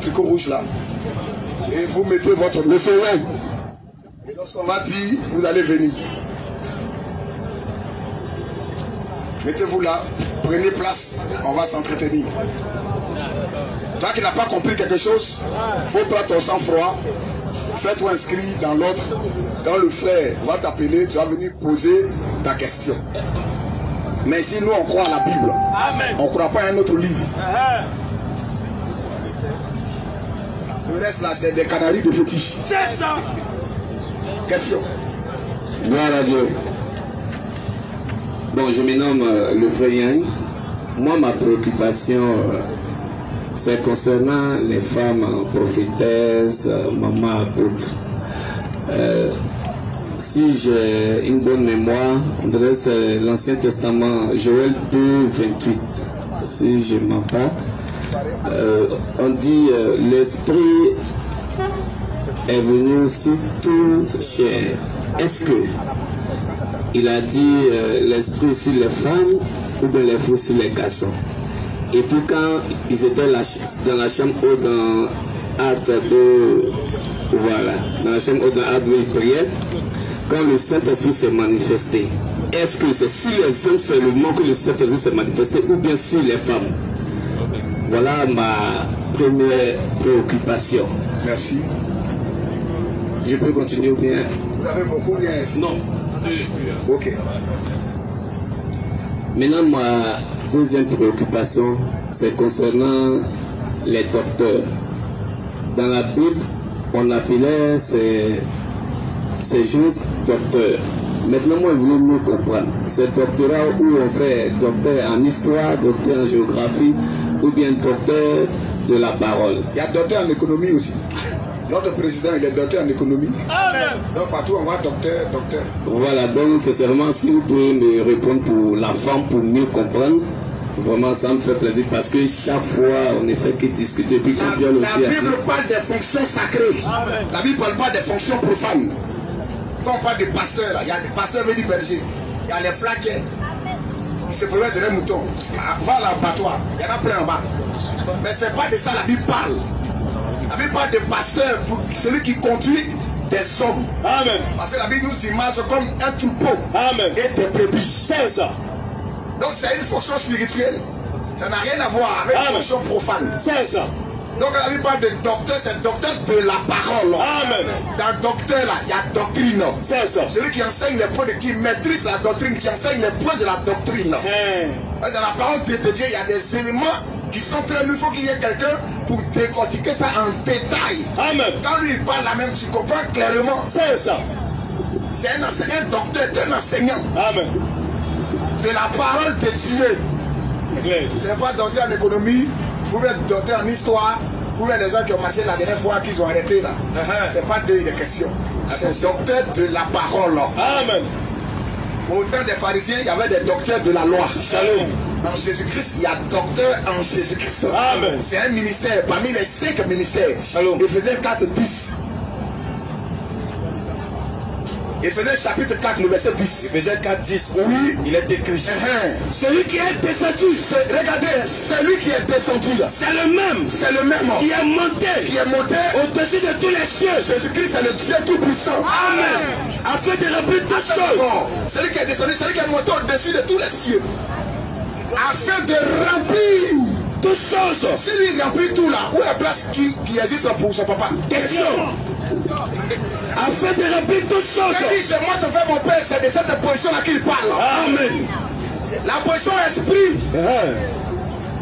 tricot rouge là. Et vous mettez votre le feu. Et lorsqu'on va dire, vous allez venir. Mettez-vous là, prenez place, on va s'entretenir. Toi qui n'as pas compris quelque chose, il faut prendre ton sang-froid, fais-toi inscrit dans l'ordre. Quand le frère va t'appeler, tu vas venir poser ta question. Mais si nous on croit à la Bible, on ne croit pas à un autre livre. Le reste là, c'est des canaries de fétiche. C'est ça. Question. Gloire à Dieu. Bon, je me nomme le frère Yang. Moi, ma préoccupation, c'est concernant les femmes prophétesses, maman apôtre. Si j'ai une bonne mémoire, on dirait c'est l'Ancien Testament, Joël 2, 28. Si je ne mens pas, on dit l'Esprit est venu sur toute chair. Est-ce que il a dit l'Esprit sur les femmes ou bien l'Esprit sur les garçons? Et puis quand ils étaient dans la chambre haute dans Acte 2, voilà, dans la chambre haute dans Acte 2, ils priaient, quand le Saint-Esprit s'est manifesté, est-ce que c'est sur les hommes seulement que le Saint-Esprit s'est manifesté ou bien sur les femmes? Voilà ma première préoccupation. Merci. Je peux continuer ou bien? Vous avez beaucoup bien ici? Non. Ok. Maintenant, ma deuxième préoccupation, c'est concernant les docteurs. Dans la Bible, on appelait ces choses docteurs. Maintenant, moi, je voulais mieux comprendre. Ces doctorats où on fait docteur en histoire, docteur en géographie, ou bien docteur de la parole. Il y a docteur en économie aussi. Notre président, il est docteur en économie. Amen. Donc partout, on voit docteur. Voilà, donc c'est seulement si vous pouvez me répondre pour la femme, pour mieux comprendre. Vraiment, ça me fait plaisir parce que chaque fois, on ne fait que discuter. Puis la Bible parle des fonctions sacrées. Amen. La Bible ne parle pas des fonctions profanes. Quand on parle des pasteurs, il y a des pasteurs veut dire berger. Il y a les flaquets qui se promènent derrière les moutons. Va à l'abattoir, il y en a plein en bas. Mais ce n'est pas de ça la Bible parle. La Bible parle des pasteurs pour celui qui conduit des hommes. Amen. Parce que la Bible nous image comme un troupeau. Amen. Et des brebis. C'est ça. Donc c'est une fonction spirituelle. Ça n'a rien à voir avec une fonction profane. C'est ça. Donc la Bible parle de docteur, c'est docteur de la parole. Amen. Dans docteur là, il y a doctrine. C'est ça. Celui qui enseigne les points, qui maîtrise la doctrine, qui enseigne les points de la doctrine. Dans la parole de Dieu, il y a des éléments qui sont très lourds. Il faut qu'il y ait quelqu'un pour décortiquer ça en détail. Amen. Quand lui il parle là même, tu comprends clairement. C'est ça. C'est un docteur, un enseignant. Amen. De la parole de Dieu. Ce n'est pas docteur en économie, ou bien docteur en histoire, ou bien les gens qui ont marché la dernière fois qu'ils ont arrêté là. Ce n'est pas des questions. C'est docteur de la parole. Amen. Au temps des pharisiens, il y avait des docteurs de la loi. Shalom. En Jésus-Christ, il y a docteur en Jésus-Christ. Amen. C'est un ministère parmi les 5 ministères. Shalom. Éphésiens 4, 10. Éphésiens chapitre 4, le verset 10. Éphésiens 4, 10. Oui, il est écrit. Celui qui est descendu, regardez, celui qui est descendu, c'est le même. C'est le même. Qui est monté au-dessus de tous les cieux. Jésus-Christ est le Dieu tout-puissant. Amen. Afin de remplir toutes choses. Celui qui est descendu, celui qui est monté au-dessus de tous les cieux. Afin de remplir toutes choses. Si lui remplit tout là, où est la place qui existe pour son papa? Question. Afin de remplir toutes choses. Il dit, c'est moi qui fais mon père, c'est de cette position-là qu'il parle. Amen. La position esprit.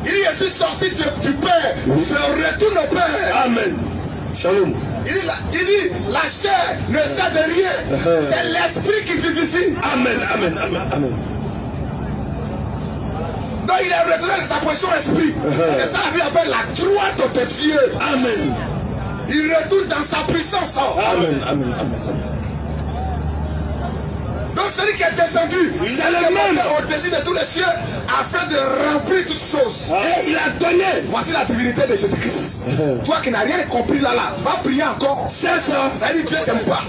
Il dit, je suis sorti du Père, je retourne au Père. Amen. Shalom. Il dit, la chair ne sert de rien. C'est l'esprit qui vivifie. Amen, amen, amen, amen. Donc il est retourné de sa position esprit. C'est ça la Bible appelle la droite de Dieu. Amen. Il retourne dans sa puissance. Amen, amen, amen. Donc celui qui est descendu, c'est le même au-dessus de tous les cieux, afin de remplir toutes choses. Et il a donné. Voici la divinité de Jésus-Christ. Toi qui n'as rien compris là, va prier encore. C'est ça. Ça veut dire Dieu t'aime pas.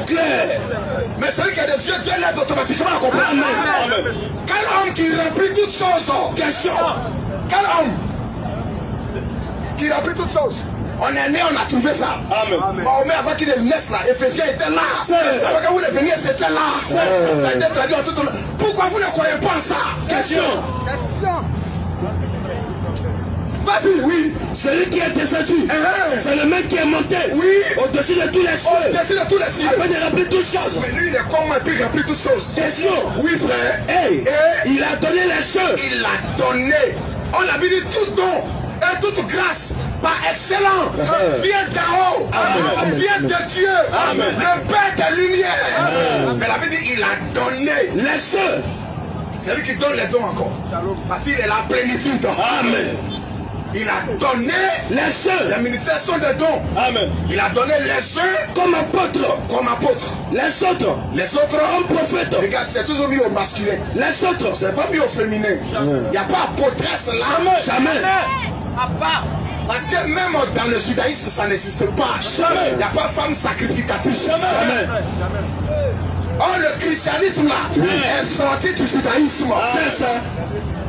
Clair. Mais celui qui est de Dieu, Dieu l'aide automatiquement à comprendre. Amen. Amen. Quel homme qui remplit toutes choses? Question. Quel homme qui remplit toutes choses? On est né, on a trouvé ça. Mahomet, avant qu'il ne naisse là, Éphésiens était là. Avant que vous ne veniez, c'était là. Ça a été traduit en tout le... Pourquoi vous ne croyez pas en ça? Question. Vas-y, oui. Celui qui est descendu, c'est le mec qui est monté au-dessus de tous les cieux. Au-dessus de tous les cieux. Afin de remplir toutes choses. Mais lui, il est comment il peut remplir toutes choses? Question. Oui, frère. Et il a donné les cieux. Il a donné. On a dit tout don et toute grâce par excellent vient d'en haut, vient de Dieu, le Père de lumière. Mais la Bible dit il a donné les cieux. C'est lui qui donne les dons encore. Parce qu'il est la plénitude. Amen. Il a donné les cieux. Les ministères sont des dons. Amen. Il a donné les cieux comme apôtres. Comme apôtres. Les autres comme prophètes. Regarde, c'est toujours mis au masculin. Les autres. C'est pas mis au féminin. Il n'y a pas apôtresse là. Jamais. Parce que même dans le judaïsme, ça n'existe pas. Jamais. Il n'y a pas femme sacrificatrice. Jamais. Oh, le christianisme là est sorti du judaïsme. C'est ça.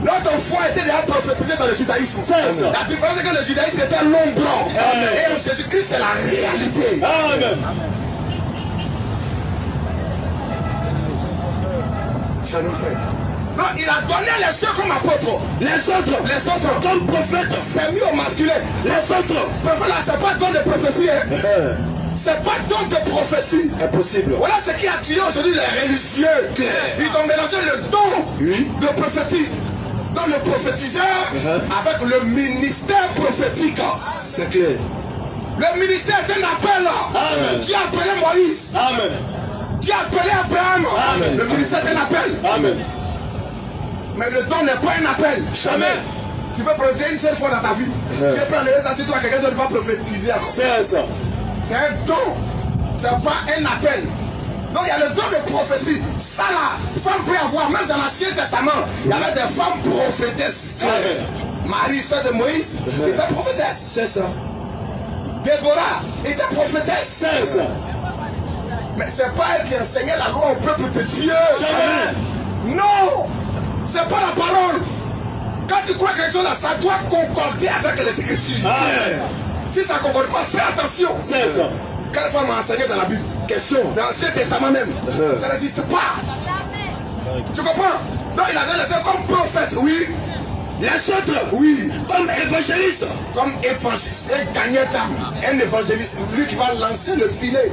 Notre foi était déjà prophétisée dans le judaïsme. La différence c'est que le judaïsme était l'ombre. Et Jésus-Christ c'est la réalité. Amen. Shalom frère. Non, il a donné les cieux comme apôtres. Les autres comme prophètes. C'est mis au masculin. Les autres. Prophète là, c'est pas don de prophétie. C'est pas don de prophétie. Impossible. Voilà ce qui a tué aujourd'hui les religieux. Ils ont mélangé le don de prophétie. Dans le prophétiseur avec le ministère prophétique. C'est clair. Le ministère est un appel. Amen. Dieu a appelé Moïse. Amen. Dieu a appelé Abraham. Amen. Le ministère est un appel. Amen. Mais le don n'est pas un appel. Jamais. Tu peux prophétiser une seule fois dans ta vie. Tu peux enlever ça sur toi, quelqu'un d'autre va prophétiser encore. C'est ça. C'est un don. C'est pas un appel. Donc il y a le don de prophétie. Ça là, femme peut avoir, même dans l'Ancien Testament, il y avait des femmes prophétesses. Marie, sœur de Moïse, était prophétesse. C'est ça. Déborah était prophétesse. C'est ça. Mais c'est pas elle qui enseignait la loi au peuple de Dieu. Jamais. Non, c'est pas la parole. Quand tu crois quelque chose là, ça doit concorder avec les Écritures. Si ça ne concorde pas, fais attention. C'est ça. Quelle femme a enseigné dans la Bible? Question. Dans l'Ancien Testament même. Ça n'existe pas. Tu comprends? Donc il a donné les cieux comme prophète, oui. Les autres, oui. Comme évangéliste. Comme évangéliste. Un gagnant d'âme. Un évangéliste. Lui qui va lancer le filet.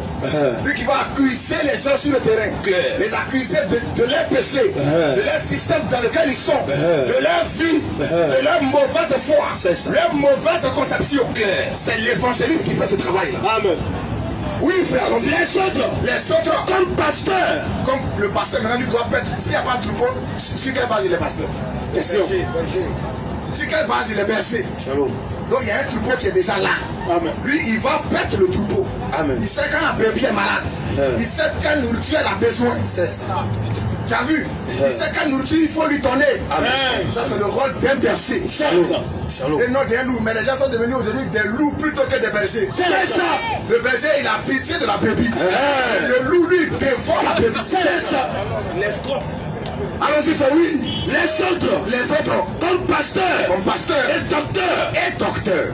Lui qui va accuser les gens sur le terrain. Les accuser de leurs péchés. De leur système dans lequel ils sont. De leur vie. De leur mauvaise foi. Leur mauvaise conception. C'est l'évangéliste qui fait ce travail-là. Amen. Oui, frère, les autres, comme pasteur. Comme le pasteur, maintenant, lui doit être. S'il n'y a pas de troupeau, sur quelle base il est pasteur? Question. Sur quelle base il est berger? Shalom. Donc il y a un troupeau qui est déjà là. Amen. Lui, il va perdre le troupeau. Amen. Il sait quand la brebis est malade. Il sait quelle nourriture elle a besoin. C'est ça. Tu as vu? Il sait quelle nourriture il faut lui donner. Amen. Ça, c'est le rôle d'un berger. Shalom. Et non d'un loup. Mais les gens sont devenus aujourd'hui des loups plutôt que des bergers. C'est ça. Le berger, il a pitié de la brebis. Le loup, lui, dévore la brebis. C'est ça. Allons-y, frère, oui. Les autres, comme pasteur et docteur.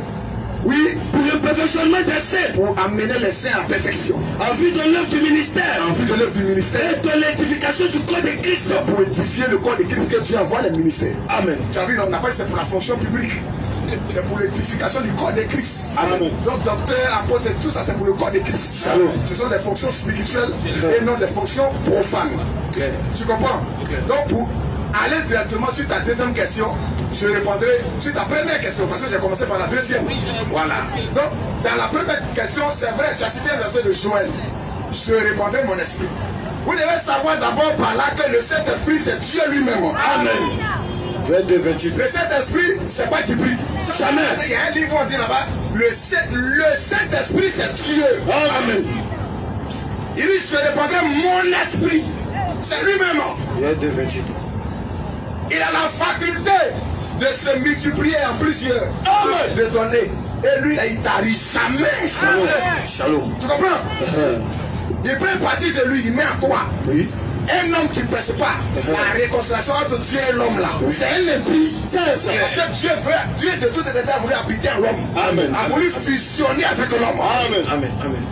Oui, pour le perfectionnement des saints. Pour amener les saints à la perfection. En vue de l'œuvre du ministère. Et de l'édification du corps de Christ. Pour édifier le corps de Christ que Dieu envoie les ministères. Amen. Tu as vu, on appelle c'est pour la fonction publique. C'est pour l'édification du corps de Christ. Amen. Donc docteur, apôtre, tout ça c'est pour le corps de Christ. Shalom. Ce sont des fonctions spirituelles et non des fonctions profanes. Tu comprends? Donc pour aller directement sur ta deuxième question, je répondrai sur ta première question parce que j'ai commencé par la deuxième. Voilà. Donc dans la première question, c'est vrai, tu as cité un verset de Joël. Je répondrai mon esprit. Vous devez savoir d'abord par là que le Saint-Esprit c'est Dieu lui-même. Amen. Joël 2:28. Le Saint-Esprit, c'est pas Djibril. Jamais. Il y a un livre où on dit là-bas, le Saint-Esprit c'est Dieu. Amen. Il dit, je répondrai mon esprit. C'est lui-même. Joël 2:28. Il a la faculté de se multiplier en plusieurs. Amen. De donner. Et lui, il tarit jamais. Shalom. Tu comprends? Il peut partir de lui, il met en toi. Oui. Un homme qui ne prêche pas la réconciliation entre Dieu et l'homme là, c'est un impie. Parce que Dieu de toute éternité a voulu habiter en l'homme. Amen. A voulu fusionner avec l'homme. Amen. Amen. Amen.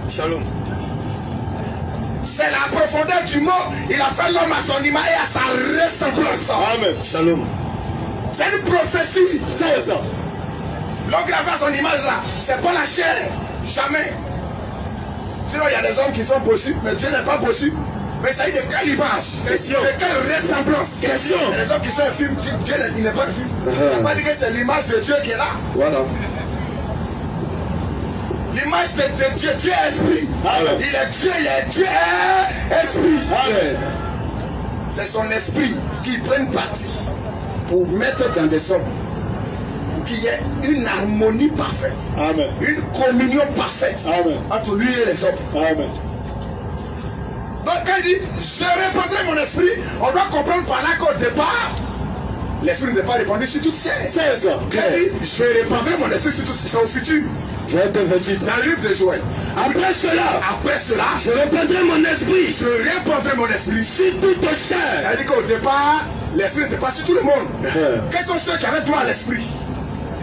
Shalom. C'est la profondeur du mot. Il a fait l'homme à son image et à sa ressemblance. Amen. Shalom. C'est une prophétie. C'est ça. L'homme qui a fait son image là, c'est pas la chair. Jamais. Sinon, il y a des hommes qui sont possibles, mais Dieu n'est pas possible. Mais ça y est de quelle image? Question. De quelle ressemblance? Question. Il y a des hommes qui sont un film. Dieu il n'est pas un film. Il n'a pas dit que c'est l'image de Dieu qui est là. Voilà. L'image de Dieu, Dieu est esprit. Amen. Il est Dieu, Dieu est esprit. Amen. C'est son esprit qui prend parti pour mettre dans des hommes. Pour qu'il y ait une harmonie parfaite. Amen. Une communion parfaite. Amen. Entre lui et les hommes. Amen. Donc quand il dit, je répandrai mon esprit, on doit comprendre par là qu'au départ, l'esprit n'est pas répandu sur toutes ces. C'est ça. Quand il dit, je répandrai mon esprit sur toutes ces, c'est au futur. Joël 2:28. Dans le livre de Joël. Après cela, je répandrai mon esprit. Je répandrai mon esprit Sur toute chair. Ça veut dire qu'au départ, l'esprit n'était pas sur tout le monde. Quels sont ceux qui avaient droit à l'esprit?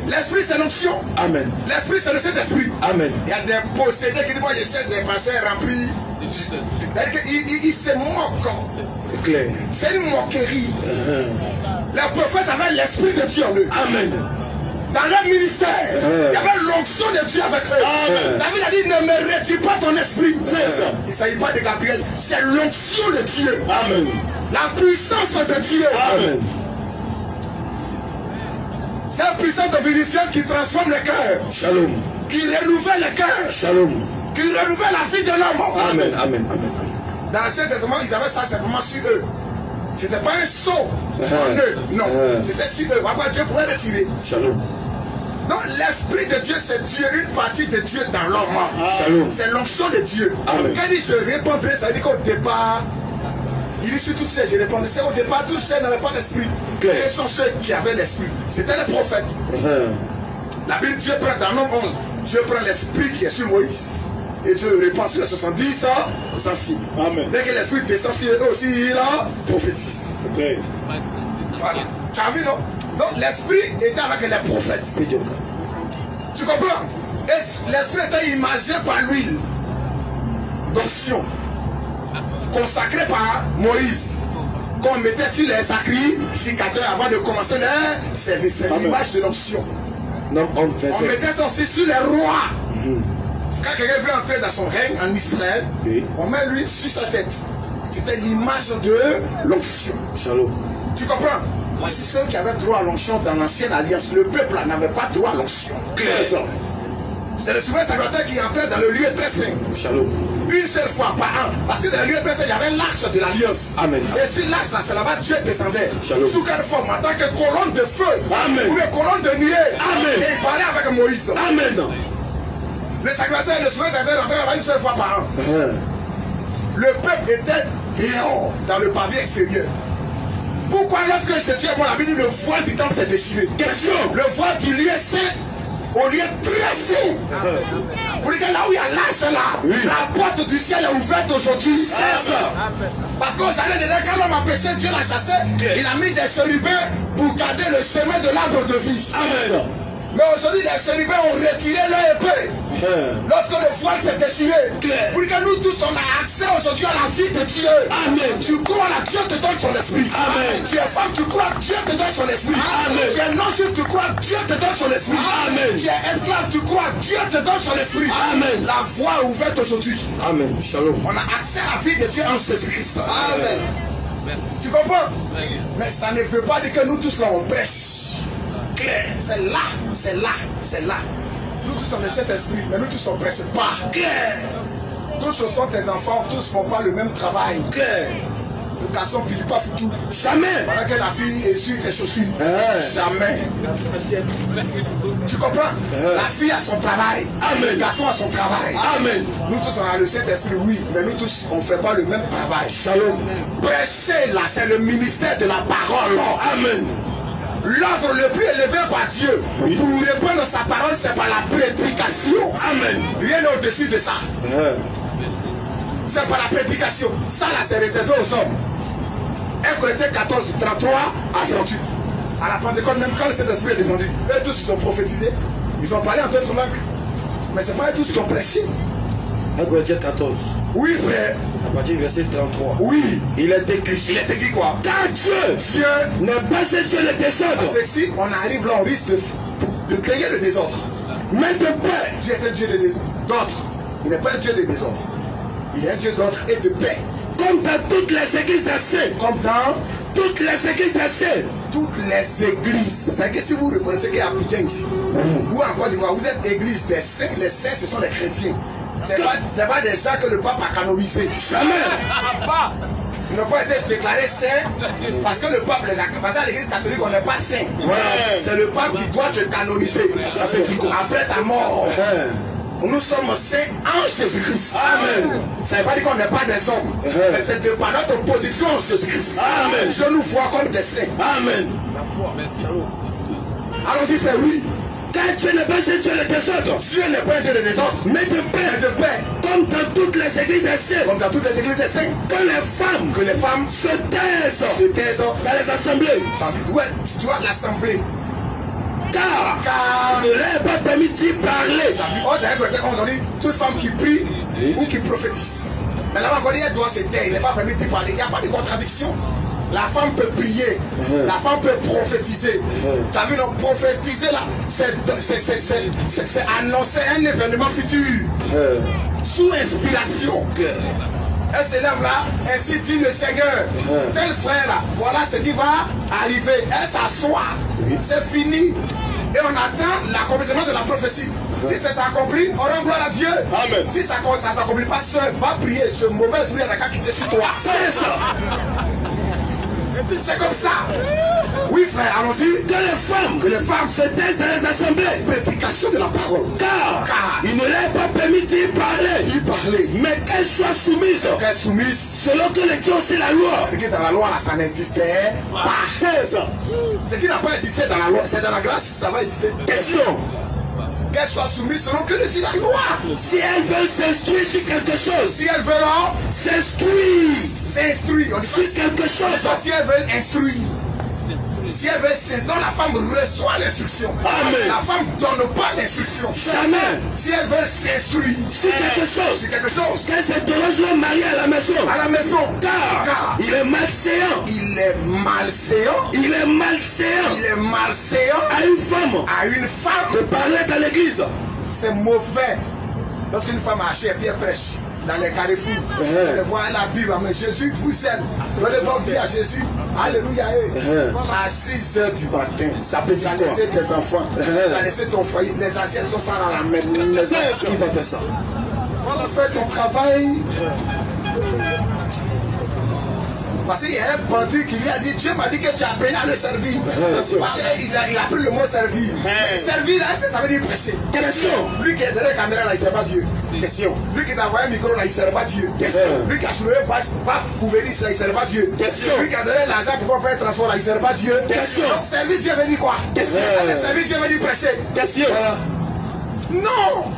L'esprit, c'est l'onction. Amen. L'esprit, c'est le Saint-Esprit. Amen. Il y a des possédés qui disent, moi, je cherche des pensées remplies. C'est-à-dire qu'ils se moquent. Clair. C'est une moquerie. Les prophètes avaient l'esprit de Dieu en eux. Amen. Dans leur ministère, il y avait l'onction de Dieu avec eux. Amen. David a dit, ne me retire pas ton esprit. C'est ça. Il ne s'agit pas de Gabriel, c'est l'onction de Dieu. Amen. La puissance de Dieu. Amen. C'est la puissance vivifiante qui transforme le cœur, Shalom. qui renouvelle le cœur, Shalom. qui renouvelle la vie de l'homme. Amen. Amen. Amen. Dans l'Ancien Testament, ils avaient ça simplement sur eux. C'était pas un saut en eux, non. C'était sur eux. Après, Dieu pouvait retirer. Shalom. Donc, l'esprit de Dieu, c'est Dieu, une partie de Dieu dans l'homme. Shalom. C'est l'onction de Dieu. Amen. Quand il dit je répandrai, ça veut dire qu'au départ, il dit sur toutes ces, je répandrai. C'est au départ, tous ceux n'avaient pas l'esprit. Claire. Quels sont ceux qui avaient l'esprit? C'était les prophètes. La Bible, Dieu prend dans Nombre 11, Dieu prend l'esprit qui est sur Moïse. Et Dieu le répand sur les 70 anciens. Amen. Dès que l'esprit descend sur eux aussi, il a prophétise. Clair. Voilà. Tu as vu, non? Donc l'esprit était avec les prophètes. Tu comprends? Et l'esprit était imagé par l'huile d'onction, consacré par Moïse, qu'on mettait sur les sacrificateurs avant de commencer leur service. C'est l'image de l'onction. On mettait ça aussi sur les rois. Quand quelqu'un veut entrer dans son règne en Israël, on met l'huile sur sa tête. C'était l'image de l'onction. Shalom. Tu comprends? Voici ceux qui avaient droit à l'onction dans l'ancienne alliance. Le peuple n'avait pas droit à l'onction. C'est le souverain sacerdotal qui entrait dans le lieu très saint. Shalom. Une seule fois par an. Parce que dans le lieu très saint, il y avait l'arche de l'alliance. Amen. Et sur l'arche, là, c'est là-bas Dieu descendait. Shalom. Sous quelle forme? En tant que colonne de feu. Amen. Ou une colonne de nuée. Amen. Et il parlait avec Moïse. Amen. Le sacerdotal et le souverain sacerdotal rentraient là-bas une seule fois par an. Le peuple était dehors, dans le pavé extérieur. Pourquoi lorsque Jésus est mort, la Bible dit le voile du temple s'est déchiré? Question. Le voile du lieu saint au lieu très saint. Pour dire que là où il y a l'arche là, la porte du ciel est ouverte aujourd'hui. C'est ça. Parce qu'au jardin d'Éden, quand l'homme a péché, Dieu l'a chassé. Il a mis des chérubins pour garder le chemin de l'arbre de vie. Amen. Mais aujourd'hui, les chérubins ont retiré leur épée. Lorsque le voile s'est déchiré, pour que nous tous on a accès aujourd'hui à la vie de Dieu. Amen. Tu crois là, Dieu te donne son esprit. Amen. Tu es femme, tu crois, Dieu te donne son esprit. Amen. Tu es non-juif, tu crois, Dieu te donne son esprit. Amen. Tu es esclave, tu crois, Dieu te donne son esprit. Amen. La voie est ouverte aujourd'hui. Amen. Shalom. On a accès à la vie de Dieu en Jésus-Christ. Amen. Tu comprends? Mais ça ne veut pas dire que nous tous là on prêche. Claire, c'est là, c'est là, c'est là. Nous tous on est cet esprit, mais nous tous on ne prêche pas. Claire. Tous ce sont tes enfants, tous ne font pas le même travail. Claire. Le garçon ne plie pas foutu. Jamais. Pendant que la fille est sur tes chaussures. Jamais. Tu comprends? La fille a son travail. Amen. Le garçon a son travail. Amen. Nous tous on a le Saint-Esprit, oui, mais nous tous on ne fait pas le même travail. Shalom. Prêcher là, c'est le ministère de la parole. Amen. L'ordre le plus élevé par Dieu pour répandre sa parole, c'est par la prédication. Amen. Rien n'est au-dessus de ça. C'est par la prédication. Ça là, c'est réservé aux hommes. 1 Corinthiens 14, 33 à 38. À la Pentecôte, même quand le Saint-Esprit est descendu, eux tous ils ont prophétisé. Ils ont parlé en d'autres langues. Mais c'est pas eux tous qui ont prêché. 1 Corinthiens 14. Oui, frère. À partir du verset 33. Oui. Il est écrit. Il est écrit quoi? Car Dieu n'est pas un Dieu de désordre. Parce que si on arrive là, on risque de créer le désordre. Mais de paix. Dieu est un Dieu d'ordre. Il n'est pas un Dieu de désordre. Il est un Dieu d'ordre et de paix. Comme dans toutes les églises d'anciens. Comme dans toutes les églises d'anciens. Toutes les églises. C'est que si vous reconnaissez qu'il y a Abidjan ici, ou en Côte d'Ivoire, vous êtes église des saints. Les saints, ce sont les chrétiens. Ce n'est pas des gens que le pape a canonisés. Jamais. Ils n'ont pas été déclarés saints parce que le pape les a. Parce qu'à l'église catholique, on n'est pas saint. Voilà. C'est le pape qui doit te canoniser. Ça fait du coup. Après ta mort. Nous sommes saints en Jésus-Christ. Amen. Ça ne veut pas dire qu'on n'est pas des hommes. Mais c'est de par notre position en Jésus-Christ. Amen. Je nous vois comme des saints. Amen. Allons-y, frère, oui. Car Dieu n'est pas un Dieu de désordre. Dieu n'est pas un Dieu de désordre. Mais de paix. Comme dans toutes les églises des saints. Comme dans toutes les églises des saints. Que les femmes se taisent dans les assemblées. Tu dois l'assembler. Car il ne leur est pas permis d'y parler. On dit toute femme qui prie ou qui prophétise. Mais là-bas, on dit elle doit se taire. Il n'est pas permis d'y parler. Il n'y a pas de contradiction. La femme peut prier. La femme peut prophétiser. Tu as vu, donc prophétiser là, c'est annoncer un événement futur. Sous inspiration. Elle s'élève là, ainsi dit le Seigneur. Tel frère là, voilà ce qui va arriver. Elle s'assoit. C'est fini. Et on attend l'accomplissement de la prophétie. Si ça s'accomplit, on rend gloire à Dieu. Amen. Si ça ne s'accomplit pas, seul, va prier. Ce mauvais esprit n'a qu'à quitter sur toi. C'est ça. C'est comme ça. Oui, frère, allons-y. Que les femmes se taisent dans les assemblées. Prédication de la parole. Car il ne leur est pas permis d'y parler. Mais qu'elles soient soumises. Qu'elles soumises. Selon que les dieux aussi la loi. Ce qui est dans la loi, là, ça n'existait pas. C'est ça. Ce qui n'a pas existé dans la loi, c'est dans la grâce, ça va exister. Question. Qu'elles soient soumises selon que le dit la loi. Si elles veulent s'instruire sur quelque chose. Si elles veulent s'instruire sur quelque chose. Si elles veulent instruire. Si elle veut, donc la femme reçoit l'instruction. Amen. La femme ne donne pas l'instruction. Jamais. Si elle veut s'instruire sur quelque chose, qu'elle s'interroge le mari à la maison. Car il est malséant. Il est malséant à une femme de parler dans l'église. C'est mauvais. Lorsqu'une femme a acheté et puis elle prêche dans les carrefours, elle voit la Bible, mais Jésus vous aime. Donnez votre vie à Jésus. Alléluia. À 6 h du matin, ça peut dire laisser tes enfants, tu as laissé ton foyer, les assiettes sont ça dans la maison. Qui va faire ça? On a fait ton travail. Parce qu'il y a un bandit qui lui a dit, Dieu m'a dit que tu as payé à le servir. Parce qu'il a pris le mot servir. Servir, là, ça veut dire prêcher. Question. Lui qui est derrière la caméra, là, il ne sert pas Dieu. Question. Lui qui t'a envoyé un micro, là, il ne sert pas Dieu. Question. Lui qui a soulevé paf, gouvernis, là, il ne sert pas Dieu. Question. Lui qui a donné l'argent pour faire un transport, là, il ne sert pas Dieu. Question. Donc, servir Dieu veut dire quoi? Question. Servir Dieu veut dire prêcher. Question. Non.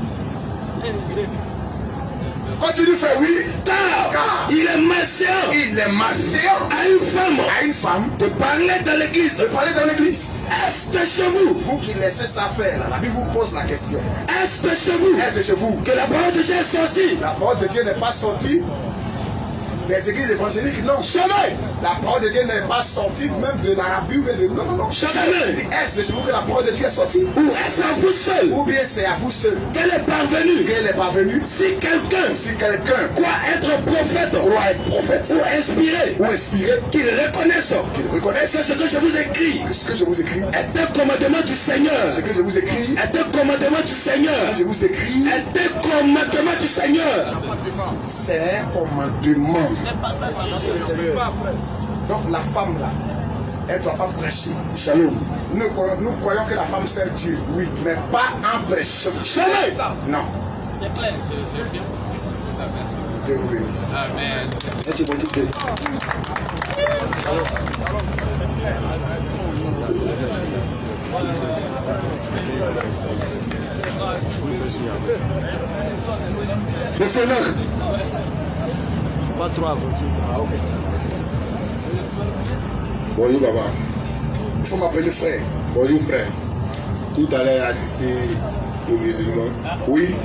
Continue, frère, oui. Car il est malséant. À une femme. De parler dans l'église. Est-ce de chez vous? Vous qui laissez ça faire, là, la Bible vous pose la question. Est-ce de chez vous? Est-ce de chez vous? Que la parole de Dieu est sortie. La parole de Dieu n'est pas sortie des églises évangéliques, non. Jamais. La parole de Dieu n'est pas sortie même de l'Arabie ou de... Non. Jamais. Est-ce de chez vous que la parole de Dieu est sortie? Ou est-ce à vous seul? Ou bien c'est à vous seul qu'elle est parvenue. Si quelqu'un croit être prophète ou inspiré, qu'il reconnaisse que ce que je vous écris est un commandement du Seigneur. Est un commandement du Seigneur. Est un commandement du Seigneur. C'est un commandement. Donc la femme là, elle ne doit pas prêcher. Shalom. Nous croyons que la femme sert Dieu, oui, mais pas en prêchant. Jamais. Non. C'est clair, j'ai bien compris. Dieu vous bénisse. Amen. Le Seigneur, Pas trop avancé. Ah, ok. Bonjour, papa. Il faut m'appeler frère. Bonjour, frère. Tout à l'heure, j'ai assisté aux musulmans. Oui.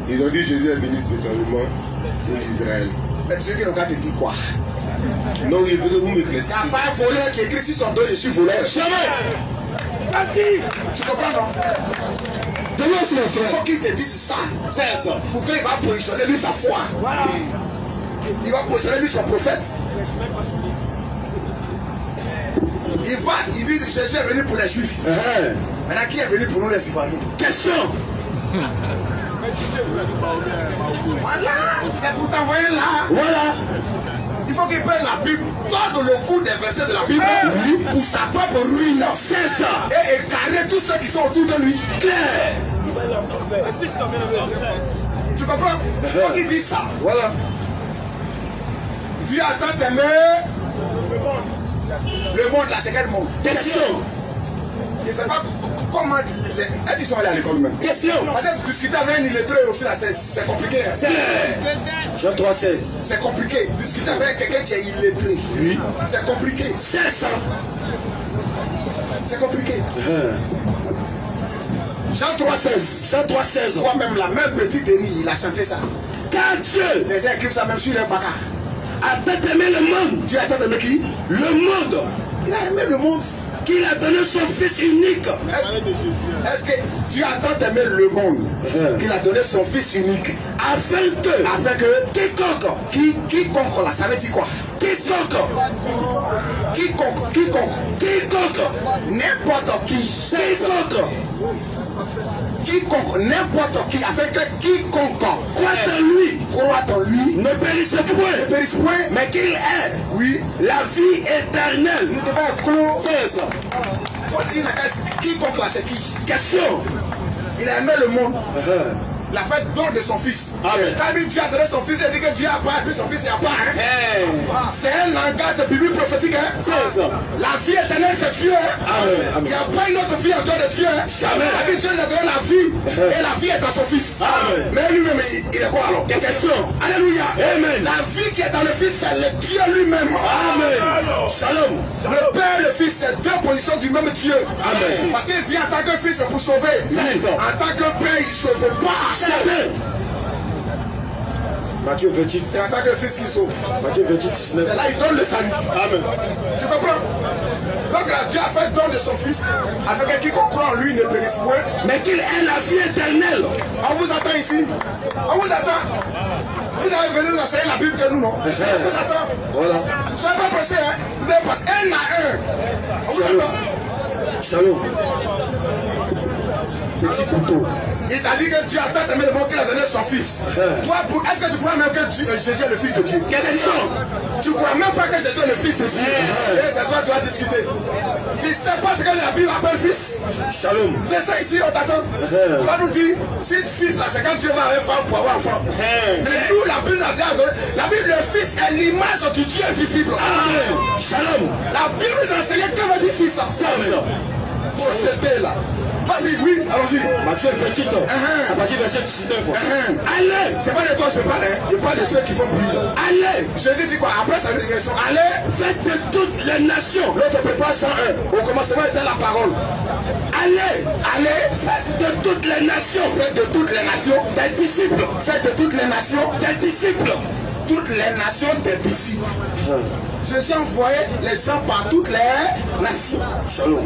Ils ont dit que Jésus est venu spécialement pour l'Israël. Mais tu veux que le gars te dit quoi? Non, il veut que vous Il n'y m'éclaircissiez. a pas un voleur qui écrit sur son dos, je suis voleur. Jamais. Merci. Tu comprends, non? Demain, c'est le Il frère. faut qu'il te dise ça. C'est ça. Pour qu'il va positionner lui sa foi. Il va positionner lui son prophète. Il dit que Jésus est venu pour les juifs. Maintenant, qui est venu pour nous les Ivoiriens? Question. Voilà, c'est pour t'envoyer là. Voilà. Il faut qu'il prenne la Bible, tordre le coup des versets de la Bible pour sa propre ruine. C'est ça. Et écarter tous ceux qui sont autour de lui. Claire. Tu comprends? Il faut qu'il dise ça. Voilà. Dieu a tant aimé le monde là, c'est quel monde? Question. Je ne sais pas comment. Est-ce qu'ils sont allés à l'école même? Question. Peut-être discuter avec un illettré aussi là, c'est compliqué. Hein? Jean 3,16. C'est compliqué. Discuter avec quelqu'un qui est illettré. Oui. C'est compliqué. C'est ça. C'est compliqué. Jean 3,16. Jean 3,16. Moi-même, la même petite Denis, il a chanté ça. Car Dieu Les gens écrivent ça même sur les baka. a tant aimé le monde. Dieu a tant aimé qui? Le monde. Il a aimé le monde. Qu'il a donné son fils unique. Est-ce que Dieu a tant aimé le monde qu'il a donné son fils unique Afin que quiconque là, ça veut dire quoi? Quiconque, n'importe qui, quiconque, n'importe qui, afin que quiconque croit en lui, ne périsse point, mais qu'il ait la vie éternelle. nous devons clore. C'est ça. Faut dire quiconque là, c'est qui? Question. Il a aimé le monde. Il a fait don de son fils. Amen. Quand Dieu a donné son fils, il a dit que Dieu a pas, et puis son fils il a pas. Hein? C'est un langage biblique prophétique. Hein? C'est ça. La vie éternelle, c'est Dieu. Hein? Amen. Il n'y a pas une autre vie en dehors de Dieu. Hein? Jamais. Dieu lui a donné la vie. Et la vie est dans son fils. Amen. Mais lui-même, il est quoi alors? Question. Alléluia. Amen. La vie qui est dans le fils, c'est le Dieu lui-même. Amen. Shalom. Le Père et le Fils, c'est deux positions du même Dieu. Amen. Parce qu'il vient en tant que fils pour sauver. C'est ça. En tant que Père, il ne sauve pas. Jamais. Matthieu 28. C'est en tant que fils qui sauve. Matthieu 28, 19. C'est là il donne le salut. Amen. Tu comprends? Donc là, Dieu a fait don de son fils, afin que quiconque croit en lui ne périsse point. Mais qu'il ait la vie éternelle. On vous attend ici. On vous attend. Vous avez venu nous enseigner la Bible que nous, non? On vous attend. Voilà. Soyez pas pressés, hein? Vous allez passer un à un. On vous Shalom. attend. Shalom. Petit poteau. Il t'a dit que Dieu a tant aimé le monde qu'il a donné son fils. Toi, est-ce que tu crois même que Jésus est le fils de Dieu? Question. Tu crois même pas que Jésus est le fils de Dieu? Et c'est toi, tu vas discuter. Tu sais pas ce que la Bible appelle fils? Shalom. C'est ça ici, on t'attend. Tu vas nous dire, si fils là, c'est quand Dieu va avoir femme pour avoir enfant. Mais nous, la Bible a déjà donné. La Bible, le fils est l'image du Dieu invisible. Amen. Shalom. La Bible nous enseigne que veut dire fils. Amen. Pour c'était là. Vas-y, oui, allons-y. Matthieu 28, à partir du verset 19. Allez. C'est pas de toi que je parle, hein. Je parle de ceux qui font bruit. Allez. Jésus dit quoi? Après sa résurrection, allez. Faites de toutes les nations. L'autre prépare Jean 1. Au commencement était la parole. Allez. Allez. Faites de toutes les nations. Faites de toutes les nations des disciples. Faites de toutes les nations des disciples. Toutes les nations des disciples. Jésus envoyait les gens par toutes les nations. Shalom.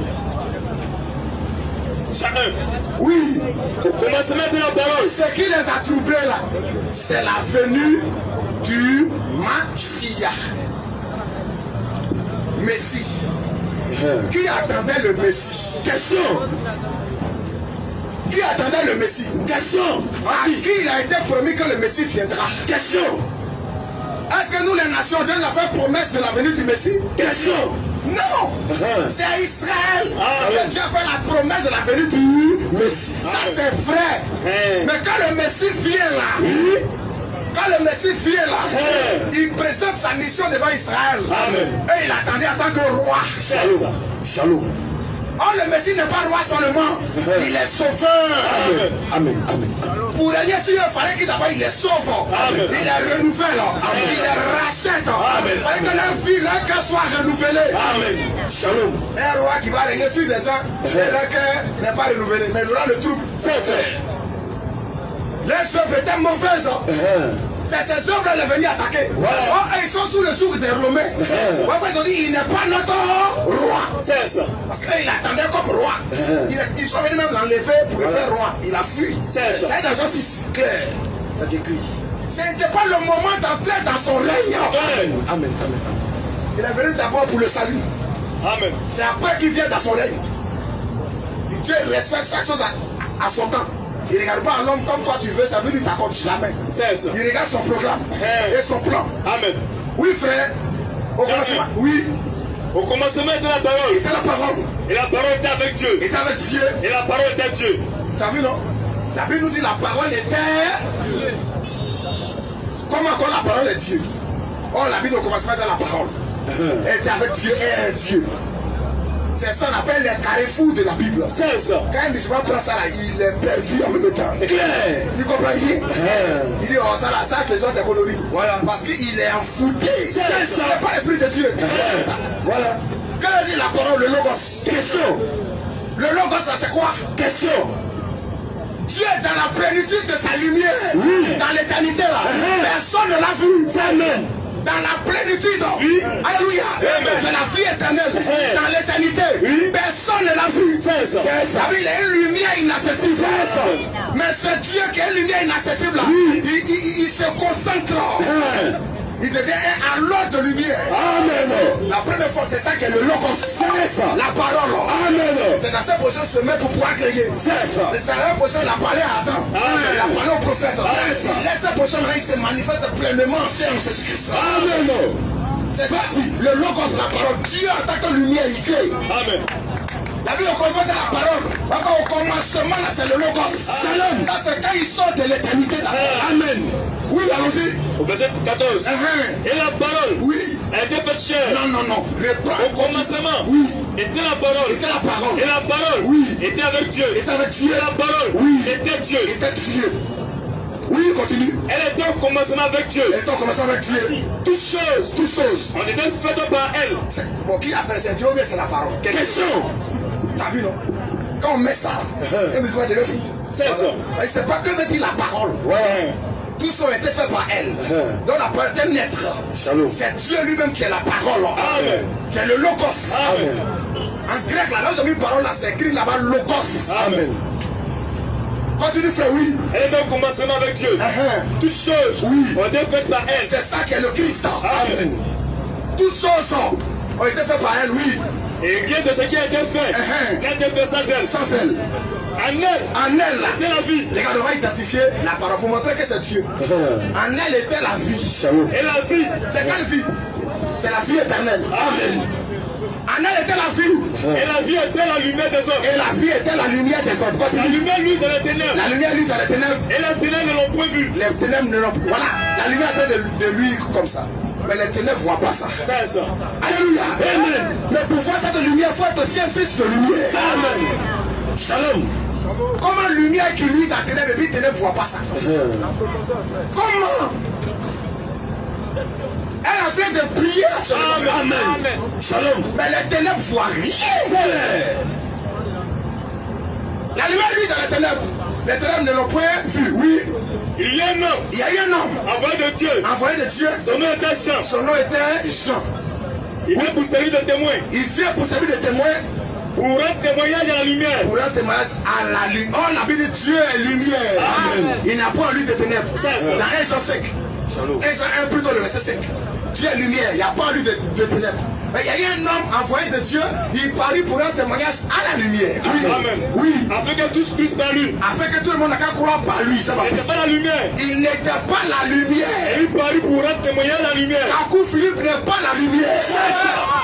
Chacun. Oui. Au commencement de la parole. Ce qui les a troublés là, c'est la venue du Mashiach. Messie. Qui attendait le Messie? Question. Qui attendait le Messie? Question. À qui il a été promis que le Messie viendra? Question. Est-ce que nous les nations, Dieu nous a fait promesse de la venue du Messie? Question. Non. C'est à Israël que Dieu a fait la promesse de la venue du Messie. Ça c'est vrai. Mais quand le Messie vient là, quand le Messie vient là, il présente sa mission devant Israël. Amen. Et il attendait en tant que roi. Shalom. Shalom. Oh, le Messie n'est pas roi seulement, il est sauveur. Amen. Amen. Amen. pour régner sur eux, il fallait qu'il d'abord il les sauve. Amen. Il les renouvelle. Amen. Il les rachète. Amen. Il fallait que leur vie, leur cœur soit renouvelé. Amen. Shalom. Un roi qui va régner sur des gens, leur cœur n'est pas renouvelé, mais il aura le trouble. C'est ça. Leur œuvre était mauvaise. C'est ces œuvres-là qui sont venues attaquer. Voilà. Oh, ils sont sous le joug des Romains. Ils ont dit, il n'est pas notre roi. C'est ça. Parce qu'il attendait comme roi. Ils sont venus même l'enlever pour le faire roi. Il a fui. C'est ça. C'est dans Jean 6 clair. C'est écrit. Ce n'était pas le moment d'entrer dans son règne. Amen. Amen. Amen. Il est venu d'abord pour le salut. Amen. C'est après qu'il vient dans son règne. Et Dieu respecte chaque chose à son temps. Il ne regarde pas un homme comme toi tu veux, ça veut dire qu'il ne t'accorde jamais. C'est ça. Il regarde son programme et son plan. Amen. Oui frère. Au commencement, oui. Au commencement de la parole. Il était la parole. Et la parole était avec Dieu. Il était avec Dieu. Et la parole était Dieu. Tu as vu non? La Bible nous dit la parole était. Comment encore la parole est Dieu? Oh, la Bible au commencement était la parole. Elle était avec Dieu et est Dieu. C'est ça qu'on appelle les carrefours de la Bible. C'est ça. Quand un musulman prend ça là, il est perdu en même temps. C'est clair. Tu comprends? Il dit, oh ça là, ça c'est le genre de coloris. Voilà. Parce qu'il est enfouté. C'est ça. C'est pas l'esprit de Dieu. Ça. Voilà. Quand il dit la parole, le logos. Question. Le logos, ça c'est quoi? Question. Dieu est dans la plénitude de sa lumière. Oui. Dans l'éternité là. Personne ne l'a vu. Amen. Dans la plénitude, alléluia, de la vie éternelle, dans l'éternité, personne ne l'a vu. C'est ça. Il est une lumière inaccessible. Mais ce Dieu qui est une lumière inaccessible, il se concentre. Il devient un halo de lumière. Amen. La première fois, c'est ça qui est le logos. C'est ça. La parole. Amen. C'est dans cette position se met pour pouvoir créer. C'est ça. C'est dans cette position, il a parlé à Adam. Il a parlé au prophète. Il laisse cette position, il se manifeste pleinement en Jésus-Christ. Amen. C'est ça. Le logos, la parole. Dieu en tant que lumière, il crée. Amen. La Bible commence à la parole. Au commencement, là, c'est le logos. Shalom. Ça, c'est quand il sort de l'éternité. Amen. Oui, allons-y. Au verset 14. Et la parole. Oui. Elle était faite chair. Non. Au commencement. Oui. Était la parole. Était la parole. Et la parole. Oui. Était avec Dieu. Était avec Dieu. Et la parole. Oui. Était Dieu. Était Dieu. Oui, continue. Elle était au commencement avec Dieu. Elle était au commencement avec Dieu. Toutes choses. On était faites par elle. Bon, qui a fait? C'est Dieu ou bien c'est la parole? Question. T'as vu, non? Quand on met ça, il besoin de le fou. C'est ça. Il ne sait pas que veut dire la parole. Ouais. Tous ont été faits par elle. Donc la parole était naître. C'est Dieu lui-même qui est la parole. Amen. Qui est le logos. Amen. En grec, là, j'ai mis parole là, c'est écrit là-bas logos. Amen. Continue, frère, oui. Elle est au commencement avec Dieu. Toutes choses ont été faites par elle. C'est ça qui est le Christ. Amen. Toutes choses ont été faites par elle, oui. Et rien de ce qui a été fait n'a été fait sans elle. Sans elle. En elle, là. C'était la vie. Les gars, on va identifier la parole pour montrer que c'est Dieu. En elle était la vie. Et la vie, c'est quelle vie? C'est la vie éternelle. Amen. En elle était la vie. Et la vie était la lumière des hommes. Et la vie était la lumière des hommes. La lumière lui dans les ténèbres. La lumière lui dans les ténèbres. Et les ténèbres ne l'ont point vu. Les ténèbres ne l'ont pas. Voilà. La lumière était de lui comme ça. Mais les ténèbres ne voient pas ça. C'est ça. Alléluia. Amen. Mais pour voir cette lumière, il faut être aussi un fils de lumière. Amen. Shalom. Comment lumière qui lui dans les ténèbres et puis les ténèbres ne voient pas ça? Comment? Elle est en train de prier actuellement. Amen. Shalom. Mais les ténèbres ne voient rien. La lumière lui dans les ténèbres. Les ténèbres ne l'ont point vu. Oui. Il y a un homme. Il y a eu un homme. Envoyé de Dieu. Envoyé de Dieu. Son nom était Jean. Son nom était Jean. Il vient pour servir de témoin. Il vient pour servir de témoin. Pour rendre témoignage à la lumière. Pour rendre témoignage à la lumière. Oh, la Bible dit Dieu est lumière. Amen. Il n'a pas en lui de ténèbres. Dans 1 Jean 5. 1 Jean 1 plutôt le verset 5. Dieu est lumière. Il n'y a pas en lui de ténèbres. Mais il y a eu un homme envoyé de Dieu, il parut pour rendre témoignage à la lumière. Oui. Amen. Oui. Afin que tous puissent par lui. Afin que tout le monde n'a qu'à croire par lui. Il n'était pas la lumière. Il n'était pas la lumière. Et il parut pour rendre témoignage à la lumière. Kakou Philippe n'est pas la lumière.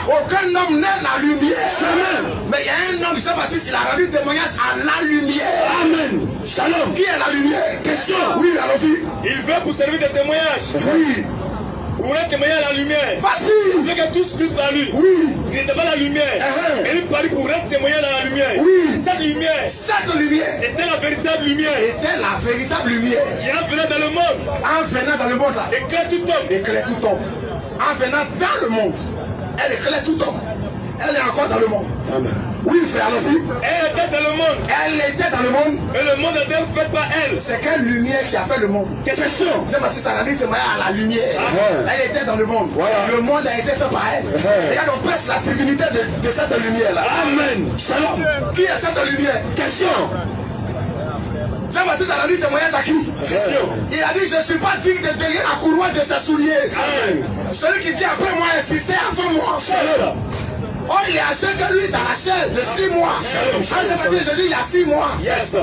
Aucun homme n'est la lumière. Jamais. Mais il y a un homme, Jean-Baptiste, il a rendu témoignage à la lumière. Amen. Shalom. Qui est la lumière? Question. Oui, allons-y. Il veut pour servir de témoignage. Oui. Vous voulez témoigner à la lumière. Vas-y. Vous voulez que tous puissent par lui. Oui. Il n'était pas la lumière. Et il parlait pour témoigner dans la lumière. Oui. Cette lumière Était la véritable lumière. Était la véritable lumière. Qui en venant dans le monde. En venant dans le monde là. Éclaire tout homme. Éclaire tout homme. En venant dans le monde. Elle éclaire tout homme. Elle est encore dans le monde. Amen. Oui, frère, allons-y. Elle était dans le monde. Elle était dans le monde. Et le monde était fait par elle. C'est quelle lumière qui a fait le monde? Question. Jean-Baptiste Saradi témoignait à la lumière. Elle était dans le monde. Voilà. Le monde a été fait par elle. Regarde, on presse la divinité de cette lumière-là. Amen. Shalom. Qui est cette lumière? Question. Jean-Baptiste Saradi témoignait à qui? Question. Il a dit, je ne suis pas digne de délier la couronne de ses souliers. Amen. Celui qui vient après moi insister avant moi. Shalom. Oh, il est âgé que lui dans la chair de 6 mois. Jésus, il y a 6 mois. Yes.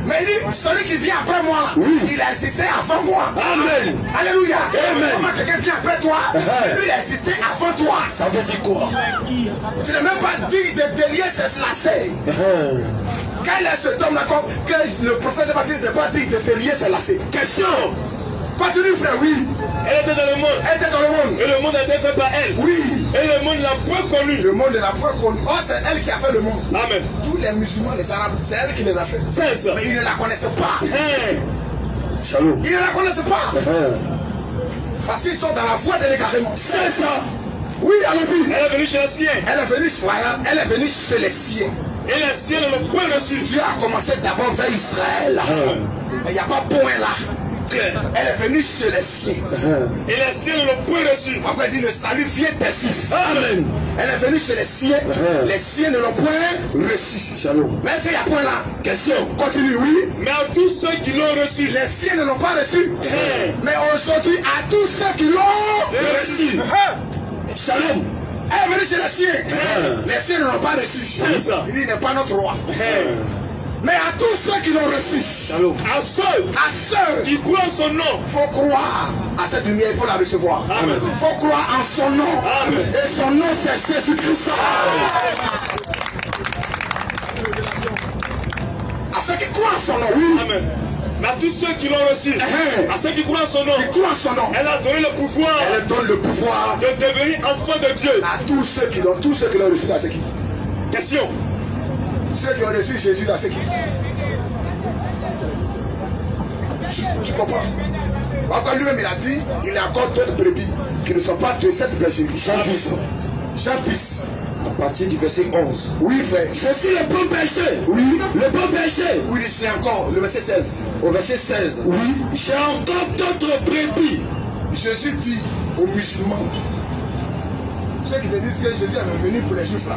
Mais il dit, celui qui vient après moi, il a insisté avant moi. Amen. Alléluia. Amen. Comment quelqu'un vient après toi, lui il a insisté avant toi. Ça veut dire quoi? Tu n'es même pas digne de délier ses lacets. Quel est cet homme-là que le prophète Jean-Baptiste n'est pas digne de délier ses lacets? Question. Continue, frère, oui. Elle était dans le monde. Elle était dans le monde. Et le monde a été fait par elle. Oui. Et le monde l'a point connu. Le monde ne l'a point connu. Oh, c'est elle qui a fait le monde. Amen. Tous les musulmans, les arabes, c'est elle qui les a fait. C'est ça. Mais ils ne la connaissaient pas. Shalom. Ils ne la connaissaient pas. Parce qu'ils sont dans la voie de l'égarement. C'est ça. Oui, allons-y. Elle est venue chez les siens. Elle est venue chez les siens. Et les siens ne l'ont point reçu. Dieu a commencé d'abord vers Israël. Mais il n'y a pas point là. Elle est venue chez les siens. Et les siens ne l'ont point reçu. Après, il dit le salut vient des Juifs. Amen. Elle est venue chez les siens. Les siens ne l'ont point reçu. Shalom. Mais il y a point là. Question. Continue, oui. Mais à tous ceux qui l'ont reçu. Les siens ne l'ont pas reçu. Mais aujourd'hui, à tous ceux qui l'ont reçu. Shalom. Elle est venue chez les siens. Les siens ne l'ont pas reçu. Il dit, il n'est pas notre roi. Mais à tous ceux qui l'ont reçu, à ceux qui croient en son nom, il faut croire à cette lumière, il faut la recevoir. Il faut croire en son nom. Amen. Et son nom c'est Jésus-Christ. À ceux qui croient en son nom, oui. Amen. Mais à tous ceux qui l'ont reçu, à ceux qui croient en son nom, elle a donné le pouvoir. Elle donne le pouvoir de devenir enfant de Dieu. À tous ceux qui l'ont reçu, là, c'est qui? Question. Ceux qui ont reçu Jésus là, c'est qui? Tu comprends? Encore lui-même il a dit, il y a encore d'autres brebis qui ne sont pas de cette bergerie. Jean 10. À partir du verset 11. Oui, frère. Je suis le bon berger. Oui. Le bon berger. Oui, c'est encore le verset 16. Au verset 16. Oui. J'ai encore d'autres brebis. Jésus dit aux musulmans. Ceux qui te disent que Jésus est venu pour les Juifs là.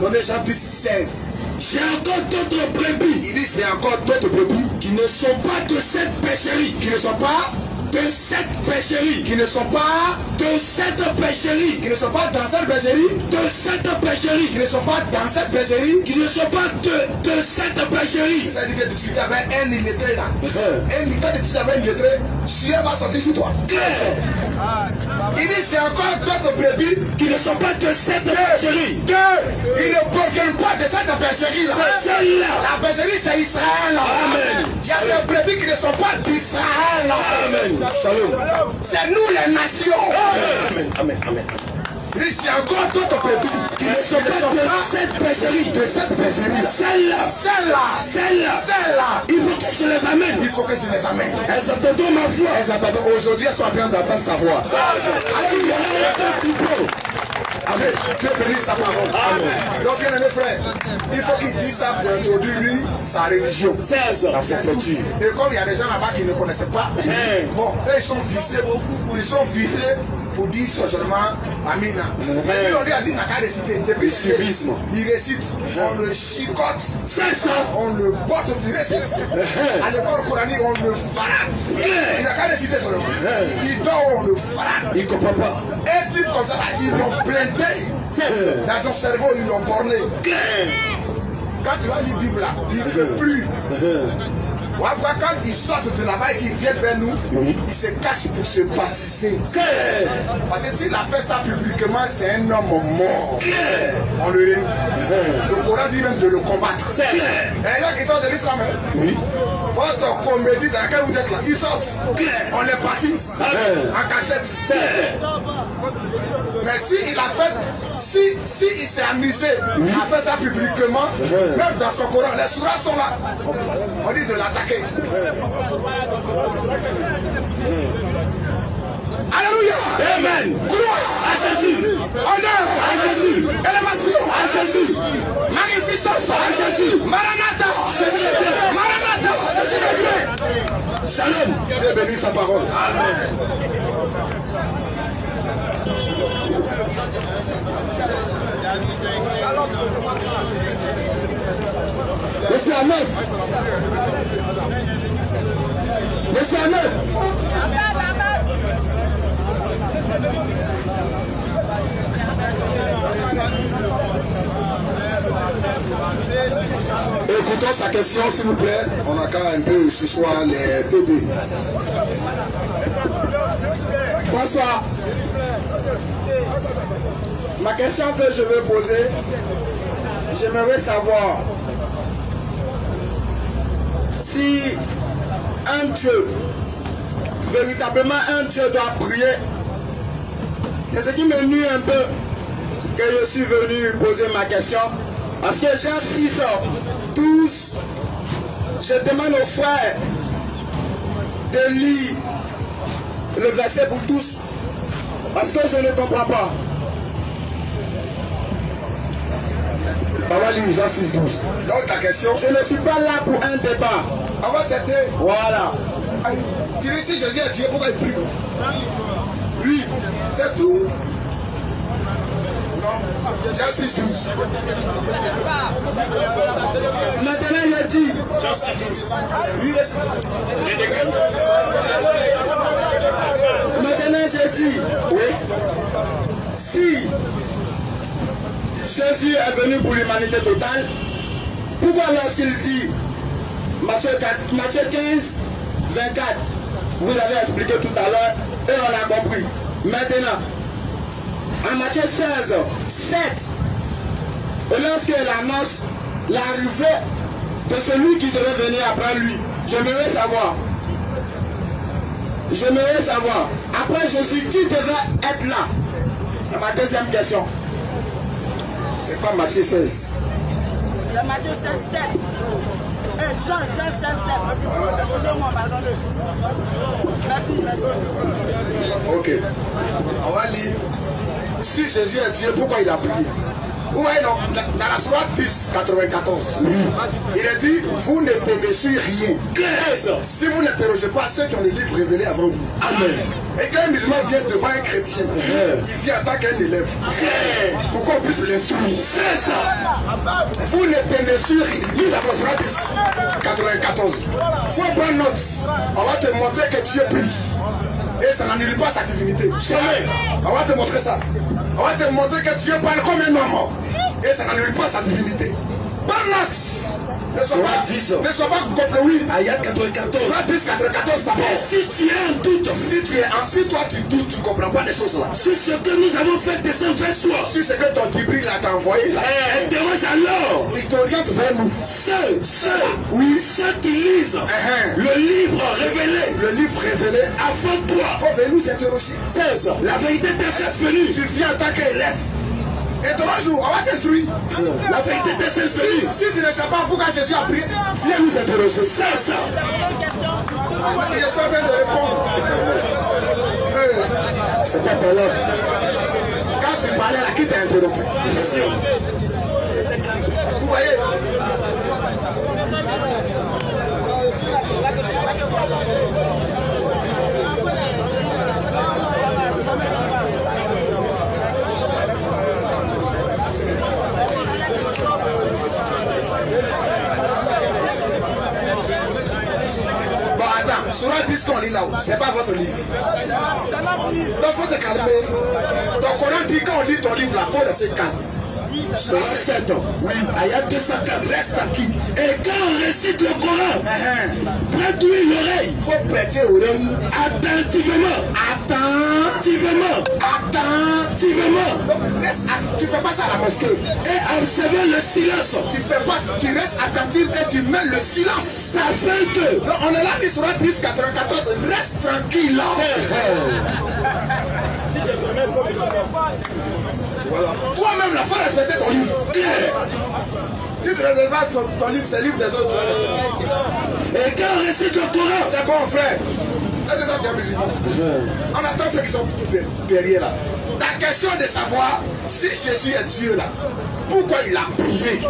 Donnez Jean 10, 16. J'ai encore d'autres brebis. Il dit j'ai encore d'autres brebis qui ne sont pas de cette bergerie. Qui ne sont pas de cette bergerie. Qui ne sont pas de cette bergerie. Qui ne sont pas dans cette bergerie. De cette bergerie. Qui ne sont pas dans cette bergerie. Qui ne sont pas de cette bergerie. Ça veut dire que discuter avec un illettré là. Quand tu discutes avec un illettré, Dieu va sortir sur toi. Il dit c'est encore d'autres brebis qui ne sont pas de cette bergerie. Ils ne proviennent pas de cette bergerie là. La bergerie c'est Israël. Amen. Il y a des brebis qui ne sont pas d'Israël. Amen. Shalom. C'est nous les nations. Amen. Amen. Amen. Il dit c'est encore d'autres brebis qui ne sont pas de cette bergerie. De cette bergerie. Celle-là. Il faut que je les amène. Il faut que je les amène. Elles attendent ma voix. Elles attendent. Aujourd'hui elles sont en train d'entendre sa voix. Alléluia. Amen. Dieu bénisse sa parole. Amen. Donc, bien aimé frère, il faut qu'il dise ça pour introduire lui sa religion. La forfaiture. Et comme il y a des gens là-bas qui ne connaissaient pas, bon, eux ils sont vissés. Ils sont vissés pour dire seulement Amina. Mais lui on lui a dit n'a qu'à réciter. Depuis le suivisme, il récite. On le chicote. C'est ça. On le porte, il récite. À l'école coranique, on le frappe. Il n'a qu'à réciter seulement. Il dort, on le frappe. Il ne comprend pas. Un type comme ça, ils l'ont planté. Dans son cerveau, ils l'ont borné. Quand tu vas lire la Bible là, il ne peut plus. Quand ils sortent de là-bas et qu'ils viennent vers nous, ils se cachent pour se baptiser. Parce que s'il a fait ça publiquement, c'est un homme mort. On le réunit. Le Coran dit même de le combattre. Il y a des gens qui sortent de l'islam. Oui. Votre comédie dans laquelle vous êtes là, ils sortent. On est parti en cachette. Mais si il a fait, si il s'est amusé à faire ça publiquement, même dans son Coran, les sourates sont là. On dit de l'attaquer. Alléluia. Amen. Gloire À Jésus. honneur À Jésus. élévation À Jésus. magnificence À Jésus. Maranatha Jésus est bien. Maranatha Jésus est bien. Shalom. Dieu bénit sa parole. Amen. Monsieur Ahmed. Monsieur Ahmed. Écoutons sa question, s'il vous plaît. On a qu'à un peu ce soir les TD. Bonsoir. Ma question que je veux poser, j'aimerais savoir si un Dieu, véritablement un Dieu doit prier. C'est ce qui me nuit un peu que je suis venu poser ma question. Parce que j'insiste tous, je demande aux frères de lire le verset pour tous. Parce que je ne comprends pas. Papa lit Jean 6, 12. Donc ta question? Je ne suis pas là pour un débat. On va t'aider. Voilà. Tu dis si Jésus est Dieu, pourquoi il prie? Oui, c'est tout. Non, Jean 6, 12. Maintenant il a dit. Jean 6, 12. Oui, maintenant j'ai dit, oui, si Jésus est venu pour l'humanité totale, pourquoi lorsqu'il dit Matthieu 15, 24, vous avez expliqué tout à l'heure et on a compris. Maintenant, en Matthieu 16, 7, et lorsqu'il annonce l'arrivée de celui qui devait venir après lui, j'aimerais savoir, après Jésus, qui devait être là? C'est ma deuxième question. C'est pas Matthieu 16. C'est Matthieu 16, 7. Jean 16, 7. Excusez-moi, pardonnez. Merci. Ok. On va lire. Si Jésus est Dieu, pourquoi il a prié? Oui, non. Dans la sourate 10, 94, il a dit, vous n'êtes sur rien. Si vous n'interrogez pas ceux qui ont le livre révélé avant vous. Amen. Et quand un musulman vient devant un chrétien, il vient en tant qu'un élève. Pour qu'on puisse l'instruire. C'est ça. Vous n'êtes sur rien. Lis la sourate 10, 94. Il faut prendre note. On va te montrer que Dieu prie. Et ça n'annule pas sa divinité. Jamais. On va te montrer ça. On va te montrer que Dieu parle comme un homme. Et ça n'annule pas sa divinité. Prends note. Ne sois pas gonflé, oui. Ayat 94. 10, 94 d'abord. Si tu as un doute, si toi tu doutes, tu ne comprends pas des choses là. Sur ce que nous avons fait descendre vers soi. Sur ce que ton Djibril t'a envoyé là. Interroge alors. Il t'oriente vers nous. Ceux qui lisent le livre révélé. Le livre révélé. Avant toi. Faut venir nous interroger. C'est ça. La vérité t'est venue. Tu viens en tant qu'élève. Interroge-nous, on va t'instruire. La vérité t'est venue. Si tu ne sais pas pourquoi Jésus a prié, viens nous interroger. C'est ça. Je suis en train de répondre. C'est pas parlant. Quand tu parlais là, qui t'a interrompu? Vous voyez? Bon, attends, sur la 10 qu'on lit là-haut, c'est pas votre livre. Donc, faut te calmer. Donc, on a dit quand on lit ton livre là, faut laisser calme. Sur 7 ans. Oui, Ayat 204. Reste tranquille. Et quand on récite le Coran, prête-lui l'oreille. Il faut prêter l'oreille attentivement. attentivement. attentivement. Donc, tu fais pas ça à la mosquée. Et observer le silence. Tu restes attentif et tu mets le silence. Ça fait que. Donc, on est là, Isra 10, 94, reste tranquille là. Voilà. Toi-même, la fois respecter ton livre. Si tu ne respectes pas ton livre, c'est le livre des autres, tu vas respecter. Et quand on récite le Coran, c'est bon, frère. Est-ce que ça, tu es musulman? On attend ceux qui sont derrière là. La question de savoir si Jésus est Dieu là, pourquoi il a prié?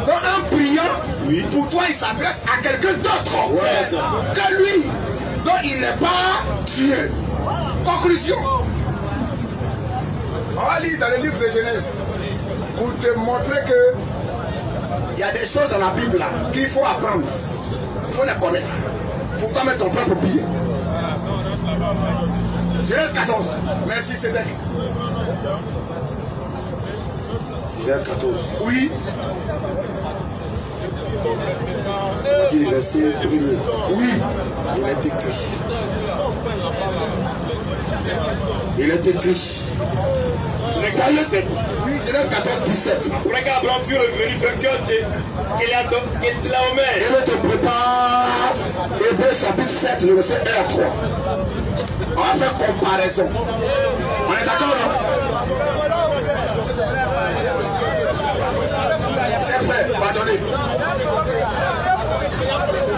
Donc en priant, pour toi il s'adresse à quelqu'un d'autre que lui. Donc il n'est pas Dieu. Conclusion. On va lire dans le livre de Genèse pour te montrer que il y a des choses dans la Bible là qu'il faut apprendre. Il faut les connaître. Pour toi mettre ton propre billet. Genèse 14. Merci Cédric. Genèse 14. Oui. Dit le verset 1er. Oui. Il a été écrit. Il a été écrit. Dans le 7. Oui, Genèse 14, 17. Après qu'Abraham fut revenu vainqueur qu'il a de la Omer. Et on te prépare Hébreux chapitre 7, le verset 1 à 3. On va faire comparaison. On est d'accord, non? Chers frères, pardonnez.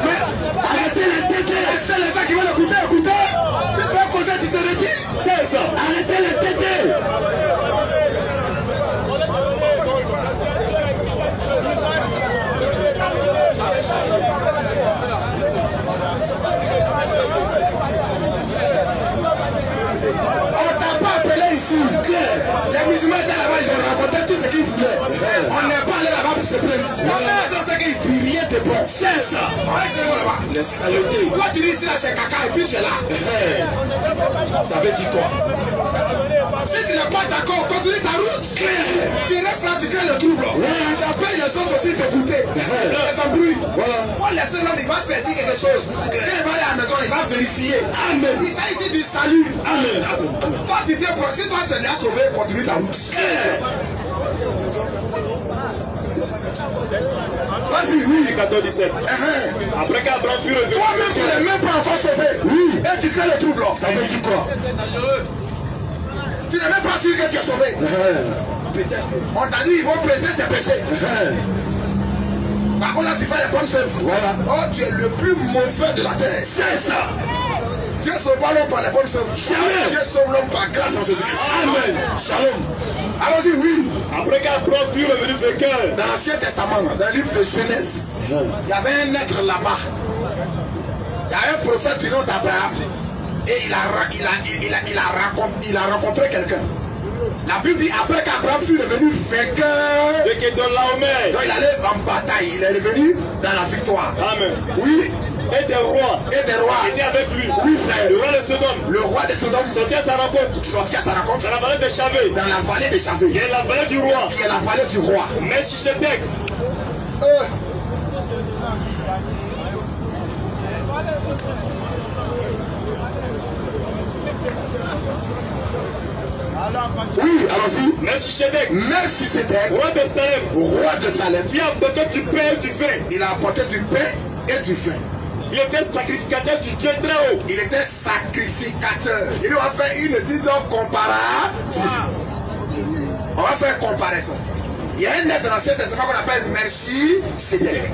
Mais arrêtez les tétés. C'est les gens qui veulent écouter, écoutez. Tu vas causer, tu te retires. C'est ça. Arrêtez les tétés. On t'a pas appelé ici. Les musulmans étaient là-bas, ils ont raconté tout ce qu'ils voulaient. On n'est pas allé là-bas pour se plaindre. On sait qu'ils disent rien de bon. C'est ça. On va essayer là-bas. Les saletés. Toi tu dis ici là c'est caca et puis tu es là. Ça veut dire quoi? Si tu n'es pas d'accord, continue ta route. Tu restes là, tu crées le trouble. Tu appelles les autres aussi d'écouter. Les embrouilles. Il faut laisser l'homme, il va saisir quelque chose. Quand il va aller à la maison, il va vérifier. Amen. Il s'agit ici du salut. Amen. Amen. Amen. Toi tu viens pour. Si toi tu es déjà sauvé, continue ta route. Vas-y, oui. 14, 17. Après qu'Abraham fut revenu. Toi-même tu n'es même pas encore sauvé. Oui. Et tu crées le trouble. Ça veut dire quoi? Tu n'es même pas sûr que tu es sauvé. On t'a dit ils vont peser tes péchés. Par contre là tu fais les bonnes œuvres. Voilà. Oh tu es le plus mauvais de la terre. C'est ça. Dieu sauve pas l'homme par les bonnes œuvres. Jamais. Dieu sauve l'homme par grâce en Jésus-Christ. Amen. Shalom. Allons-y, oui. Après qu'Abraham fut revenu vainqueur. Dans l'Ancien Testament, dans le livre de Genèse, il y avait un être là-bas. Il y a un prophète du nom d'Abraham. Et il a rencontré quelqu'un. La Bible dit après qu'Abraham fut revenu vainqueur. Donc il allait en bataille. Il est revenu dans la victoire. Amen. Oui. Et des rois. Et des rois. Étaient avec lui. Oui, frère. Le roi de Sodome. Le roi de Sodome. Sortit à sa rencontre. Sortit à sa rencontre. Dans la vallée de Chavé. Dans la vallée de Chavé. Il y a la vallée du roi. Il y a la vallée du roi. Mais Chichetek. Oui, allons-y. Melchisedec, roi de Salem, qui a apporté du pain et du vin. Il a apporté du pain et du vin. Il était sacrificateur du Dieu très haut. Il était sacrificateur. Il va faire une étude comparative. On va faire comparaison. Il y a un être dans l'Ancien Testament qu'on appelle Melchisedec.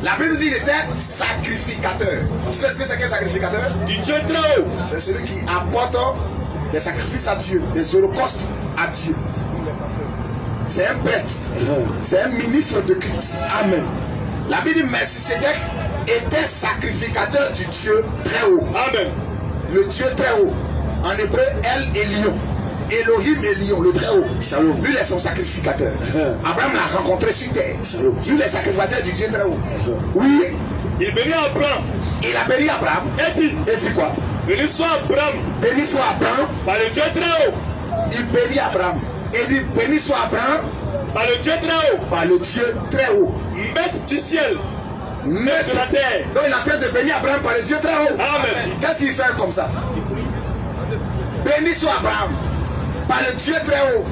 La Bible dit qu'il était sacrificateur. Tu sais ce que c'est qu'un sacrificateur? Du Dieu très haut. C'est celui qui apporte des sacrifices à Dieu, des holocaustes à Dieu. C'est un prêtre. C'est un ministre de Christ. Amen. La Bible dit Melchisedec était sacrificateur du Dieu très haut. Amen. Le Dieu très haut. En hébreu, El Elion. Elohim Elion, le très haut. Shalom. Lui, il est son sacrificateur. Abraham l'a rencontré sur terre. Shalom. Lui, il est sacrificateur du Dieu très haut. Oui. Il bénit Abraham. Il a béni Abraham. Et dit quoi? Béni soit Abraham. Béni soit Abraham. Par le Dieu très haut. Il bénit Abraham. Et dit béni soit Abraham. Par le Dieu très haut. Par le Dieu très haut. Maître du ciel. Maître de la terre. Donc il est en train de bénir Abraham par le Dieu très haut. Amen. Qu'est-ce qu'il fait comme ça? Béni soit Abraham. par le Dieu très haut,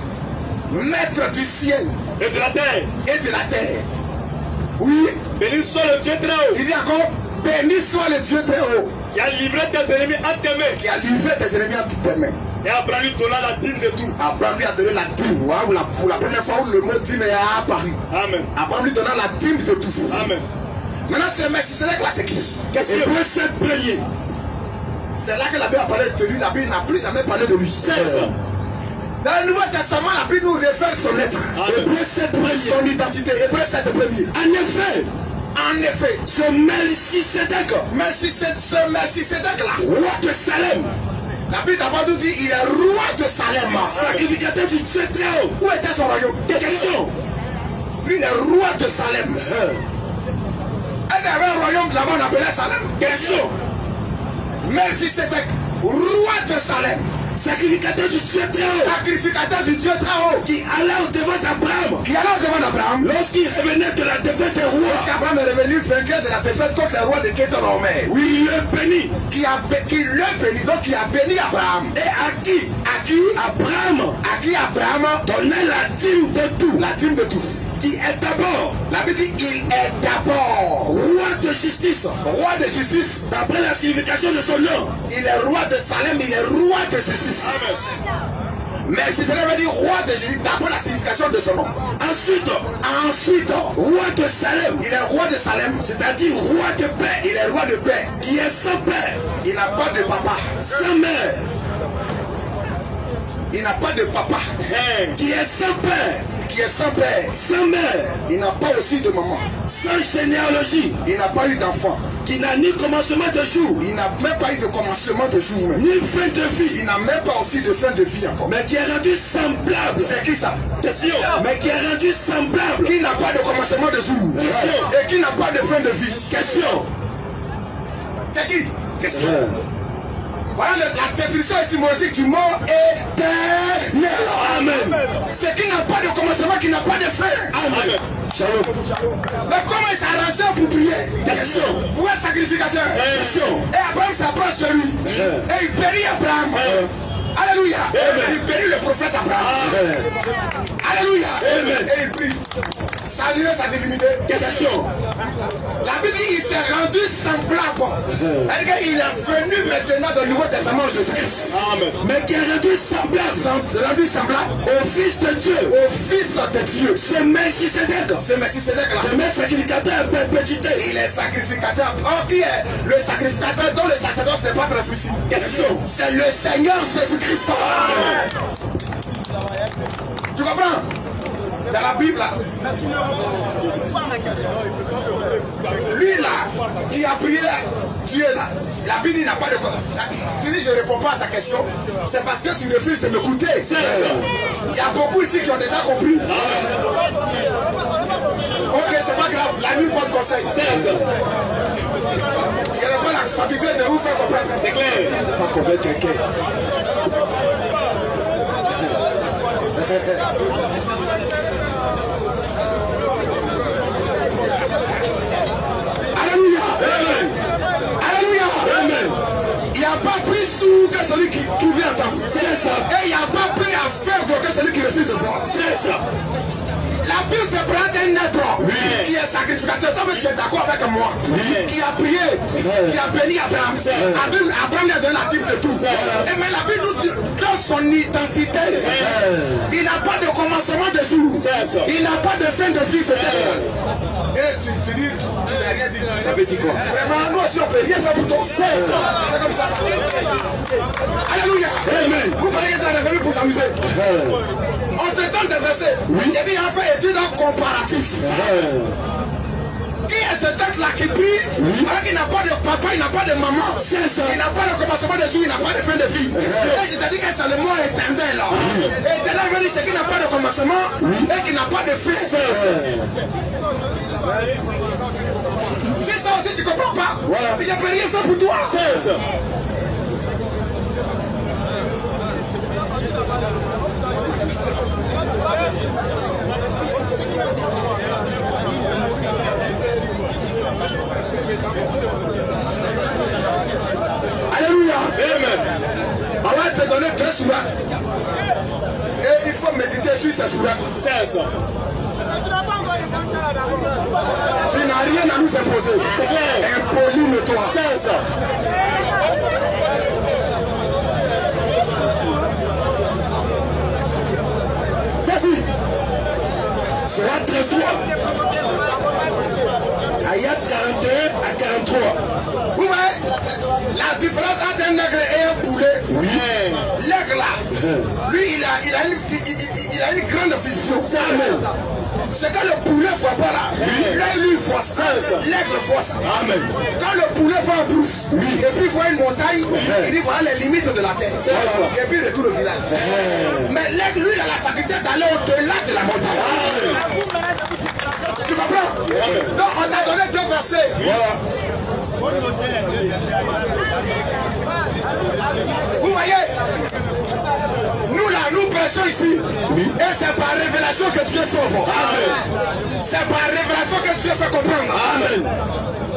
maître du ciel et de la terre. Oui. Béni soit le Dieu très haut. Il dit encore, béni soit le Dieu très haut. Qui a livré tes ennemis à tes mains. Qui a livré tes ennemis à tes mains. Et Abraham lui donna la dîme de tout. Abraham lui a donné la dîme. Voilà, pour la première fois où le mot dîme est apparu. Amen. Abraham lui donna la dîme de tout. Amen. Maintenant, ce Melchisédek là, c'est qui? Hébreux 7 premier. C'est là que la Bible a parlé de lui. La Bible n'a plus jamais parlé de lui. C'est ça. Dans le Nouveau Testament, la Bible nous réfère son être. Hébreux 7 premier. Son identité. Hébreux 7 premier. En effet, ce Melchisédek là, roi de Salem, la Bible d'abord nous dit il est roi de Salem. Sacrificateur du Dieu très haut. Où était son royaume? Question. Lui, il est roi de Salem. Est-ce qu'il y avait un royaume là-bas on appelait Salem? Question. Melchisédek, roi de Salem. Sacrificateur du Dieu très haut. Sacrificateur du Dieu très haut. Qui allait au devant d'Abraham. Qui allait au devant d'Abraham. Lorsqu'il revenait de la défaite des rois. Lorsqu'Abraham est revenu vainqueur de la défaite contre les rois de Kétoromé. Oui, il le bénit. Qui le bénit. Donc qui a béni Abraham. Et à qui Abraham donnait la dîme de tout. La dîme de tout. Qui est d'abord. La Bible dit il est d'abord roi de justice. Roi de justice. D'après la signification de son nom. Il est roi de Salem. Il est roi de justice. Mais si cela veut dire roi de justice, d'après la signification de son nom. Ensuite, roi de Salem. Il est roi de Salem, c'est-à-dire roi de paix. Il est roi de paix. Qui est sans père. Il n'a pas de papa. Sans mère. Il n'a pas de papa. Qui est sans père. Qui est sans père. Sans mère. Il n'a pas aussi de maman. Sans généalogie. Il n'a pas eu d'enfant. Qui n'a ni commencement de jour. Il n'a même pas eu de commencement de jour. Même. Ni fin de vie. Il n'a même pas aussi de fin de vie encore. Mais qui est rendu semblable. C'est qui ça? Question. Mais qui est rendu semblable. Qui n'a pas de commencement de jour. Et qui n'a pas de fin de vie. Question. C'est qui? Question. Voilà la définition étymologique du mot éternel. Amen. C'est qui n'a pas de commencement, qui n'a pas de fin. Amen. Shalom. Mais comment il s'est arrangé pour prier? Question. Pour être sacrificateur. Question. Et Abraham s'approche de lui. Et il bénit Abraham. Alléluia. Il bénit le prophète Abraham. Alléluia. Et il prie. Saluer sa divinité. Question. La Bible dit qu'il s'est rendu semblable. Il est venu maintenant dans le Nouveau Testament Jésus-Christ. Mais qui est rendu semblable au Fils de Dieu. Au Fils de Dieu. Ce Melchisédek. Ce Melchisédek là. Le sacrificateur à perpétuité. Il est sacrificateur. Or qui est le sacrificateur dont le sacerdoce n'est pas transmissible? Question. C'est le Seigneur Jésus-Christ. Tu comprends? Dans la Bible là. Lui là, qui a prié Dieu là, la Bible n'a pas de quoi. Tu dis je ne réponds pas à ta question, c'est parce que tu refuses de m'écouter. Il y a beaucoup ici qui ont déjà compris. Ok, c'est pas grave, la nuit porte conseil. Il n'y aurait pas la faculté de vous faire comprendre. C'est clair. Pas convaincre quelqu'un. Alléluia. Alléluia. Il n'y a pas plus sourd que celui qui vient entendre. C'est ça. Et il n'y a pas plus aveugle que celui qui refuse de voir. C'est ça. La Bible te prend un être qui est sacrificateur. Toi, tu es d'accord avec moi. Qui a prié, qui a béni Abraham. Abraham lui a donné la dîme de tout. Et mais la Bible nous donne son identité. Il n'a pas de commencement de jour. Il n'a pas de fin de vie. Et tu dis, tu n'as rien dit. Ça veut dire quoi? Vraiment, nous aussi on ne peut rien faire pour toi. C'est comme ça. Alléluia. Vous croyez que ça est venu pour s'amuser? On te donne des versets. Il y a dit en fait étude en comparatif. Qui est ce tête-là qui prie alors qu'il n'a pas de papa, il n'a pas de maman. Il n'a pas de commencement de jour, il n'a pas de fin de vie. Et je te dis que c'est le mot éternel. Et éternel veut dire c'est qu'il n'a pas de commencement et qu'il n'a pas de fin. C'est ça aussi, tu ne comprends pas. Il n'y a pas rien fait pour toi. C'est ça. Alléluia. Amen. On va te donner 2 sourates. faut méditer sur ces sourates. C'est ça. Tu n'as rien à nous imposer. C'est clair. Impose-nous-toi. C'est ça. Vas-y. Surat 33. Ayat 41 à 43. Vous voyez la différence entre un aigle et un poulet. Oui. L'aigle là, lui il a une grande vision. Amen. C'est quand le poulet ne voit pas là, là lui force. L'aigle force. Amen. Quand le poulet va en brousse, et puis il voit une montagne, il dit voilà les limites de la terre. Et puis il retourne au village. Mais l'aigle lui il a la faculté d'aller au-delà de la montagne. Tu comprends? Donc on t'a donné deux versets. Voilà. Vous voyez, nous là, nous prêchons ici. Et c'est par révélation que Dieu sauve. Amen. C'est par révélation que Dieu fait comprendre. Amen.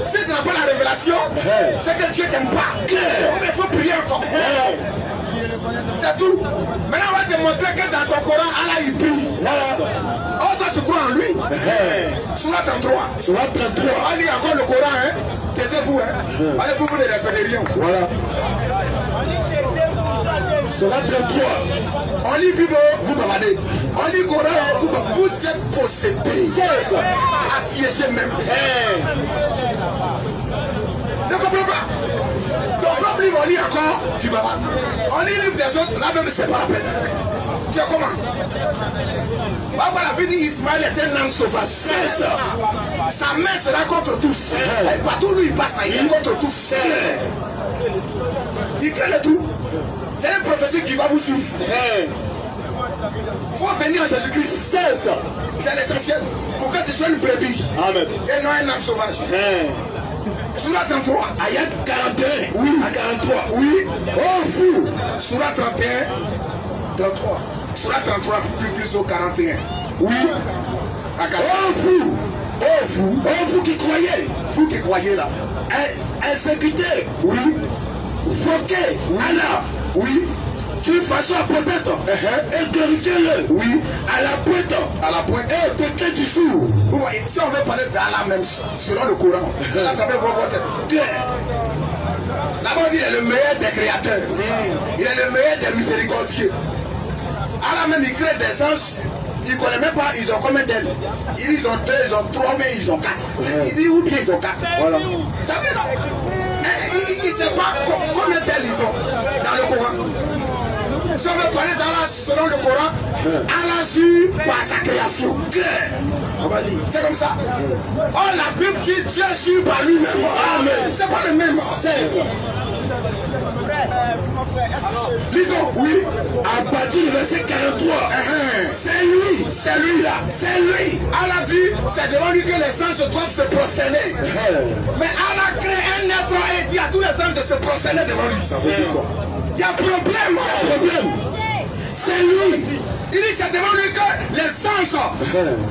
Si tu n'as pas la révélation, c'est que Dieu t'aime pas. Il faut prier encore. C'est tout. Maintenant, on va te montrer que dans ton Coran, Allah il prie. Oh, toi tu crois en lui. Surat 33. Surat 33. On lit encore le Coran, hein. Taisez-vous, hein. Allez-vous, vous ne respectez rien. Voilà. Surat 33. On lit Bible, vous bavardez. On lit Coran, vous êtes possédés. Assiégés même. Ne comprends pas. Ton propre livre, on lit encore, tu bavardes. On lit le livre des autres, là même, c'est pas la peine. Tu sais comment? Voilà, la Bible dit Ismaël est un âme sauvage. C'est ça. Sa main sera contre tous. Et partout où il passe, il est contre tous. Il crée le tout. C'est une prophétie qui va vous suivre. Il faut venir à Jésus-Christ. C'est ça. C'est l'essentiel. Pour que tu sois une brebis. Amen. Et non un âme sauvage. Surat 33. Ayat 41. Oui. À 43. Oui. Oh fou. Surat 31. 33. Surat 33 plus au 41. Oui. À 41. Oh fou. Oh fou. Oh vous qui croyez. Vous qui croyez là. Exécutez. Oui. Foquez. Allah. Oui. D'une façon apotente. Et glorifiez-le. Oui. À la pointe. À la pointe. Et au décret du jour. Vous voyez, si on veut parler d'Allah même, selon le Coran, attrapez votre tête. Là-bas, il est le meilleur des créateurs. Il est le meilleur des miséricordieux. Allah même, il crée des anges. Ils ne connaissent même pas, ils ont combien d'ailes. Ils ont 2, ils ont 3, mais ils ont 4. Il dit où bien ils ont 4. Voilà. Tu as vu là? Il ne sait pas combien d'ailes ils ont dans le Coran. Si on veut parler d'Allah selon le Coran, Allah jure par sa création. C'est comme ça. Oh, la Bible dit Dieu jure par lui-même. Amen. C'est pas le même. C'est ça. Lisons, oui. À partir du verset 43. C'est lui. C'est lui là. C'est lui. Allah dit, c'est devant lui que les anges doivent se prosterner. Mais Allah crée un être et dit à tous les anges de se prosterner devant lui. Ça veut dire quoi? Il y a problème. C'est lui. Il dit c'est devant lui que les anges,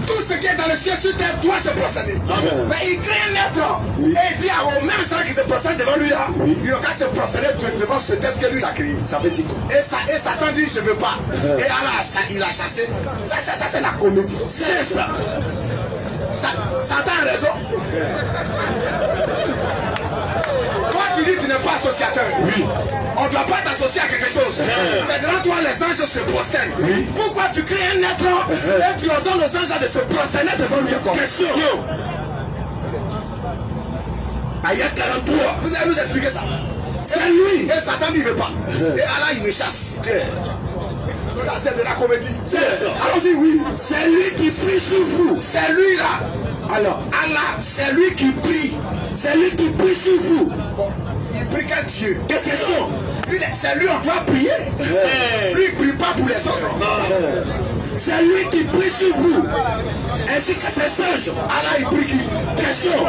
tout ce qui est dans le ciel sur terre doit se prosterner. Mais il crée un être et il dit aux mêmes gens qui se prosternent devant lui là, il n'a qu'à se prosterner devant ce être que lui a créé. Ça veut dire quoi? Et Satan dit je ne veux pas. Et Allah il a chassé. Ça c'est la comédie. C'est ça. Satan a raison. Toi tu dis tu n'es pas associateur. Oui. On ne doit pas t'associer à quelque chose. C'est devant toi les anges se prosternent. Oui. Pourquoi tu crées un être et tu ordonnes aux anges de se prosterner devant lui? Question. Ayat 43. Vous allez nous expliquer ça. C'est lui. Et Satan dit il ne veut pas. Et Allah il me chasse. Ça c'est de la comédie. Allons-y, oui. C'est lui qui prie sur vous. C'est lui là. Alors, Allah, c'est lui qui prie. C'est lui qui prie sur vous. Bon, il prie quel Dieu? Question. C'est lui on doit prier. Lui il ne prie pas pour les autres. C'est lui qui prie sur vous. Ainsi que ses anges. Allah il prie qui? Question.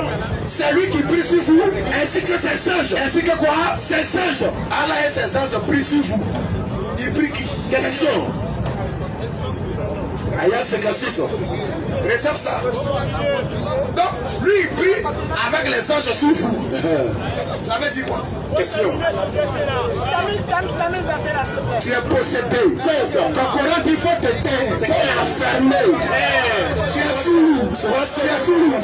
C'est lui qui prie sur vous. Ainsi que ses anges. Ainsi que quoi? Ses anges. Allah et ses anges prient sur vous. Il prie qui? Question. Ayat 56. Réserve ça. Donc, lui, il prie avec les anges sous vous. Ça veut dire quoi? Question. Tu es possédé. Ton Coran dit qu'il faut te taire. Il faut la fermer. Tu es sourd. Tu es sourd.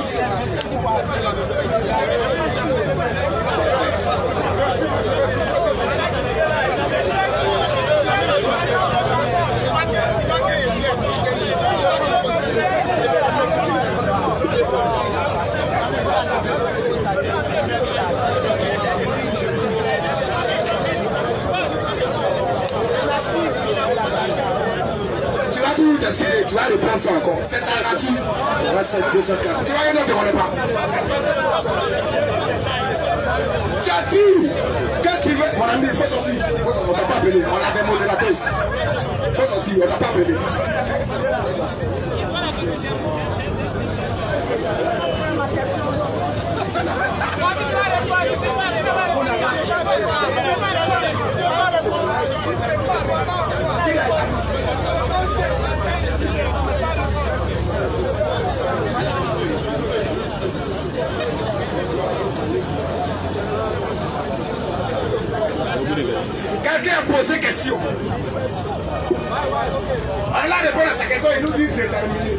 Tu vas répondre ça encore. C'est ta nature. C'est 204. Tu vois, il ne te connaît pas. Tu as dit que tu veux. Mon ami, il faut sortir. On ne t'a pas appelé. On a des modérateurs ici. Il faut sortir. On ne t'a pas appelé. Quelqu'un a posé question. Allah répond à sa question et nous dit déterminé.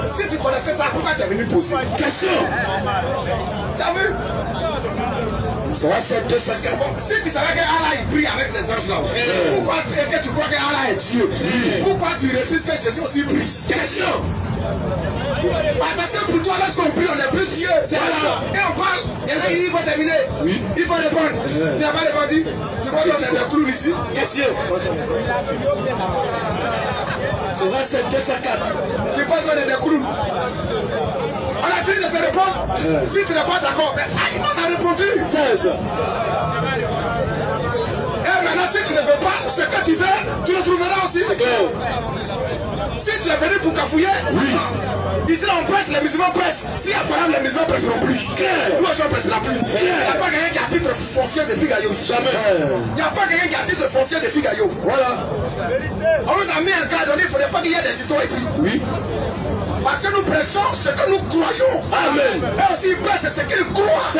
Si tu connaissais ça, pourquoi tu es venu poser question? Tu as vu? Ça va c'est 204. Si tu savais que Allah il prie avec ses anges là, pourquoi que tu crois que Allah est Dieu? Pourquoi tu refuses que Jésus aussi prie? Question. Parce que pour toi, lorsqu'on prie, on n'est plus Dieu. C'est voilà. Et on parle. Il faut terminer. Oui. Il faut répondre. Tu n'as pas répondu. Tu crois qu'on est des clowns ici? Question. Ça va c'est 204. Tu penses qu'on est des clowns? On a fini de te répondre. Si tu n'es pas d'accord, mais on a répondu. C'est ça. Et maintenant, si tu ne fais pas ce que tu fais, tu le trouveras aussi. C'est clair. Si tu es venu pour cafouiller, oui. Ici là on presse, les musulmans pressent. Si apparemment les musulmans pressent non plus, nous on ne pressera plus. Il n'y a pas quelqu'un qui a titre foncier de Figayo ici. Jamais. Il n'y a pas quelqu'un qui a titre foncier de Figayo. Voilà. On nous a mis un cadre, il ne faudrait pas qu'il y ait des histoires ici. Oui. Parce que nous pressons ce que nous croyons. Amen. Et aussi ils pressent ce qu'ils croient.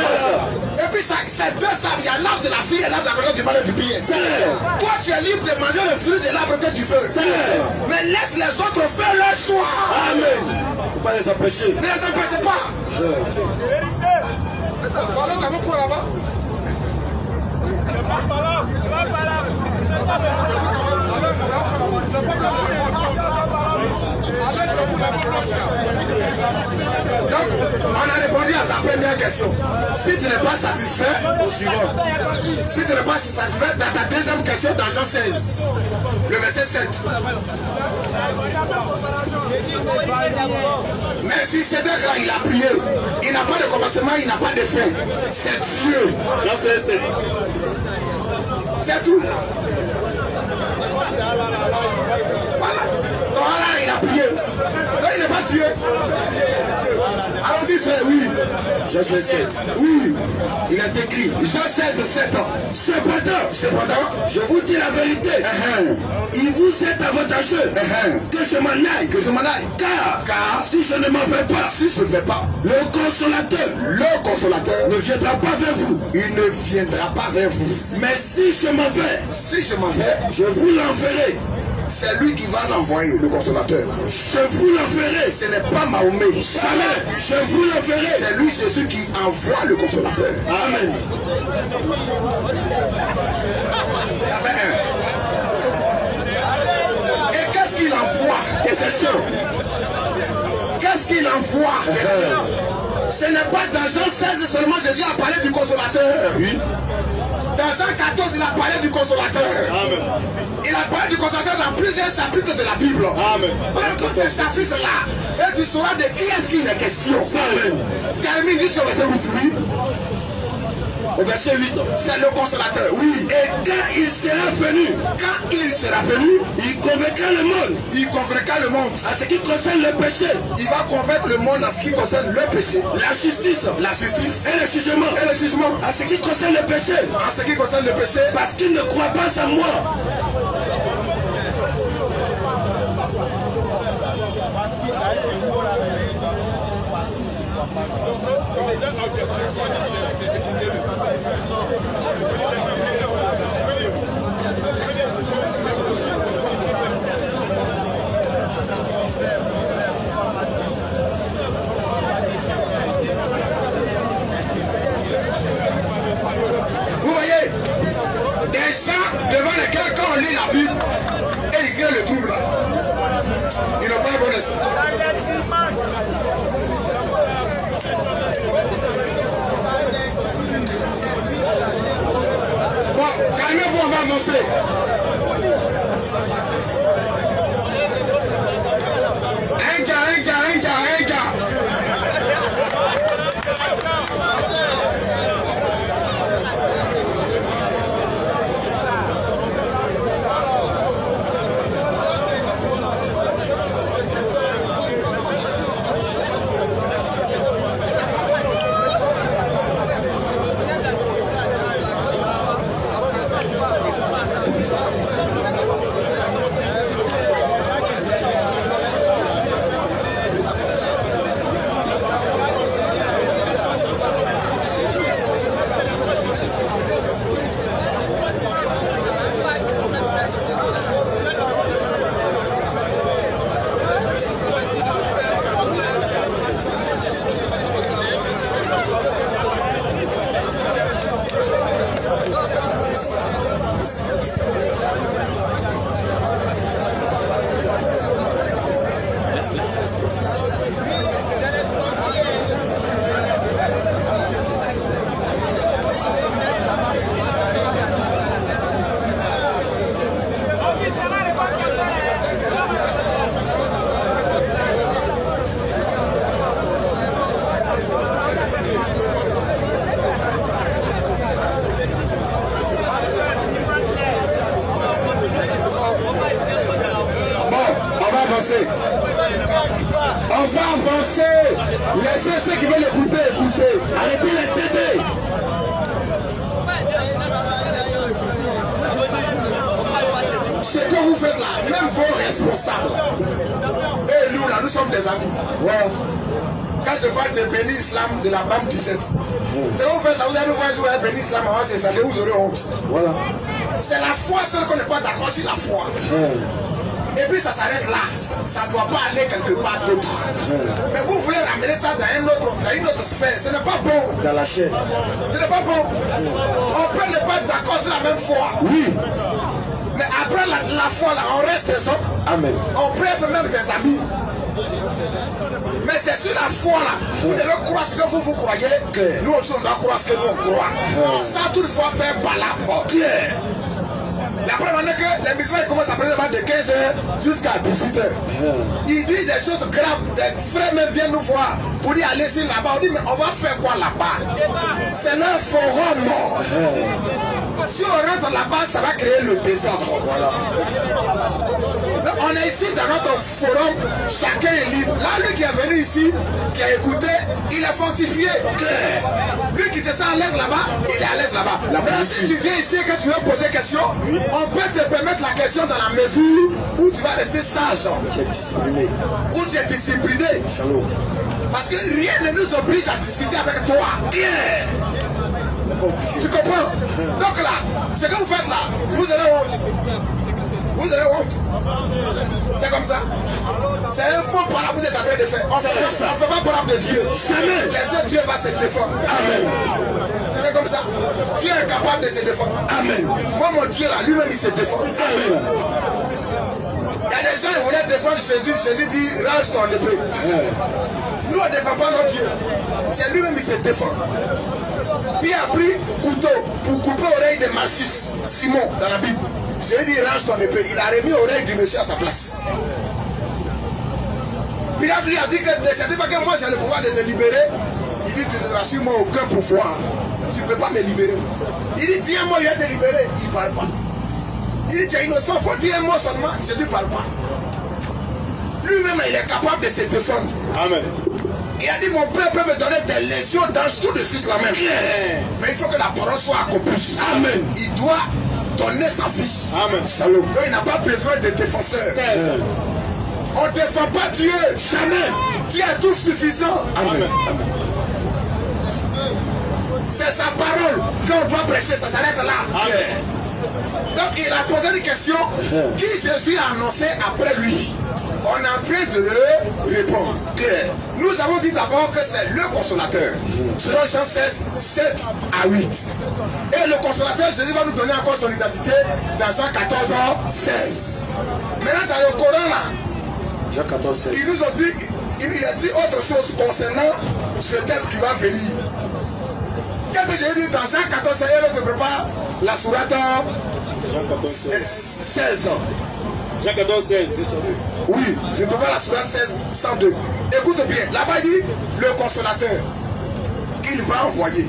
Et puis c'est deux arbres. Il y a l'arbre de la fille et l'arbre de la connaissance du mal et du bien. Toi tu es libre de manger le fruit de l'arbre que tu veux. Mais laisse les autres faire leur choix. Amen. Il ne faut pas les empêcher. Ne les empêchez pas. Donc, on a répondu à ta première question. Si tu n'es pas satisfait, au suivant. Si tu n'es pas satisfait, dans ta deuxième question, dans Jean 16, le verset 7. Mais si c'est là, il a prié. Il n'a pas de commencement, il n'a pas de fin. C'est Dieu. Jean 16, 7. C'est tout. Voilà. Donc là, il a prié. Donc il n'est pas tué. Allons-y, frère, oui. Jean 16, 7. Oui, il est écrit. Jean 16, 7 ans. Cependant, je vous dis la vérité. Il vous est avantageux que je m'en aille. Car si je ne m'en vais pas, le consolateur ne viendra pas vers vous. Il ne viendra pas vers vous. Mais si je m'en vais, je vous l'enverrai. C'est lui qui va l'envoyer, le consolateur. Je vous l'enverrai. Ce n'est pas Mahomet. Jamais. Je vous l'enverrai. C'est lui, Jésus, qui envoie le consolateur. Amen. Il y avait un. Et qu'est-ce qu'il envoie? Qu'est-ce qu'il envoie? Ce n'est pas dans Jean 16 seulement Jésus a parlé du consolateur. Oui. Dans Jean 14, il a parlé du consolateur. Amen. Il a parlé du consolateur dans plusieurs chapitres de la Bible. Amen. Prends tous ces chapitres-là et tu sauras de qui est-ce qu'il est question. Amen. Termine juste au verset 8. Oui. Au verset 8, c'est le consolateur. Oui. Et quand il sera venu, il convaincra le monde. À ce qui concerne le péché. Il va convaincre le monde en ce qui concerne le péché. La justice. Et le jugement. À ce qui concerne le péché. Parce qu'il ne croit pas en moi. Vous voyez, des gens devant lesquels quand on lit la Bible et il vient le trouble là, ils n'ont pas bon esprit. Bon, calmez-vous, on va avancer. Un gars. On va avancer. Laissez ceux qui veulent écouter, écouter. Arrêtez les tétés. Ce que vous faites là, même vos responsables. Et nous là, nous sommes des amis. Ouais. Quand je parle de béni islam de la BAM 17, ce que vous faites là, vous allez nous voir jouer à béni islam avant c'est ça, vous aurez honte. Voilà. C'est la foi seule qu'on n'est pas d'accord sur la foi. Et puis ça s'arrête là. Ça ne doit pas aller quelque part d'autre. Mais vous voulez ramener ça dans une autre sphère. Ce n'est pas bon. Dans la chair. Ce n'est pas bon. On peut ne pas être d'accord sur la même foi. Oui. Mais après la foi là, on reste des hommes. Amen. On peut être même des amis. Mais c'est sur la foi là. Vous devez croire ce que vous croyez. Nous aussi on doit croire ce que nous on croit. Ça toutefois fait balade. Clair. La première année que les musulmans commencent à prendre de 15h jusqu'à 18h. Ils disent des choses graves. Des frères même viennent nous voir pour dire allez ici là-bas. On dit mais on va faire quoi là-bas? C'est leur forum. Si on rentre là-bas, ça va créer le désordre. Voilà. Donc, on est ici dans notre forum, chacun est libre. Là, lui qui est venu ici, qui a écouté, il est fortifié. Lui qui se sent à l'aise là-bas, il est à l'aise là-bas. Maintenant, si tu viens ici et que tu veux poser question, on peut te permettre la question dans la mesure où tu vas rester sage. Tu es discipliné. Où tu es discipliné. Parce que rien ne nous oblige à discuter avec toi. Tu comprends? Donc là, ce que vous faites là, vous avez honte. Vous avez honte. C'est comme ça. C'est un faux parole que vous êtes en train de faire. On ne fait pas parole de Dieu. Jamais. Laissez Dieu va se défendre. Amen. C'est comme ça. Dieu est capable de se défendre. Amen. Moi, mon Dieu là, lui-même, il se défend. Amen. Il y a des gens qui voulaient défendre Jésus. Jésus dit, range ton épée. Nous, on ne défend pas notre Dieu. C'est lui-même qui se défend. Puis il a pris couteau pour couper l'oreille de Malchus, Simon, dans la Bible. J'ai dit range ton épée. Il a remis l'oreille du monsieur à sa place. Pilate lui a dit que ne sais pas que moi j'ai le pouvoir de te libérer. Il dit tu n'auras sur moi aucun pouvoir. Tu ne peux pas me libérer. Il dit tiens moi il va te libérer. Il ne parle pas. Il dit tu es innocent, il faut dire un mot seulement. Jésus ne parle pas. Lui-même il est capable de se défendre. Amen. Il a dit mon père peut me donner des lésions dans tout de suite la même. Mais il faut que la parole soit accomplie. Amen. Il doit donner sa vie. Amen. Shalom. Donc il n'a pas besoin de défenseurs. On ne défend pas Dieu. Jamais. Dieu est tout suffisant. Amen. Amen. C'est sa parole qu'on doit prêcher, ça s'arrête là. Donc il a posé une question qui Jésus a annoncé après lui. On est en train de le répondre. Nous avons dit d'abord que c'est le consolateur. Selon Jean 16, 7 à 8. Et le consolateur, Jésus va nous donner encore son identité dans Jean 14, 16. Maintenant dans le Coran là, Jean 14, 16. il nous a dit, il a dit autre chose concernant ce être qui va venir. Qu'est-ce que j'ai dit dans Jean 14, 16, il te prépare la sourate 16. Jean 14, 16. Oui, je prépare la sourate 16, 102. Écoute bien, là-bas il dit le consolateur qu'il va envoyer.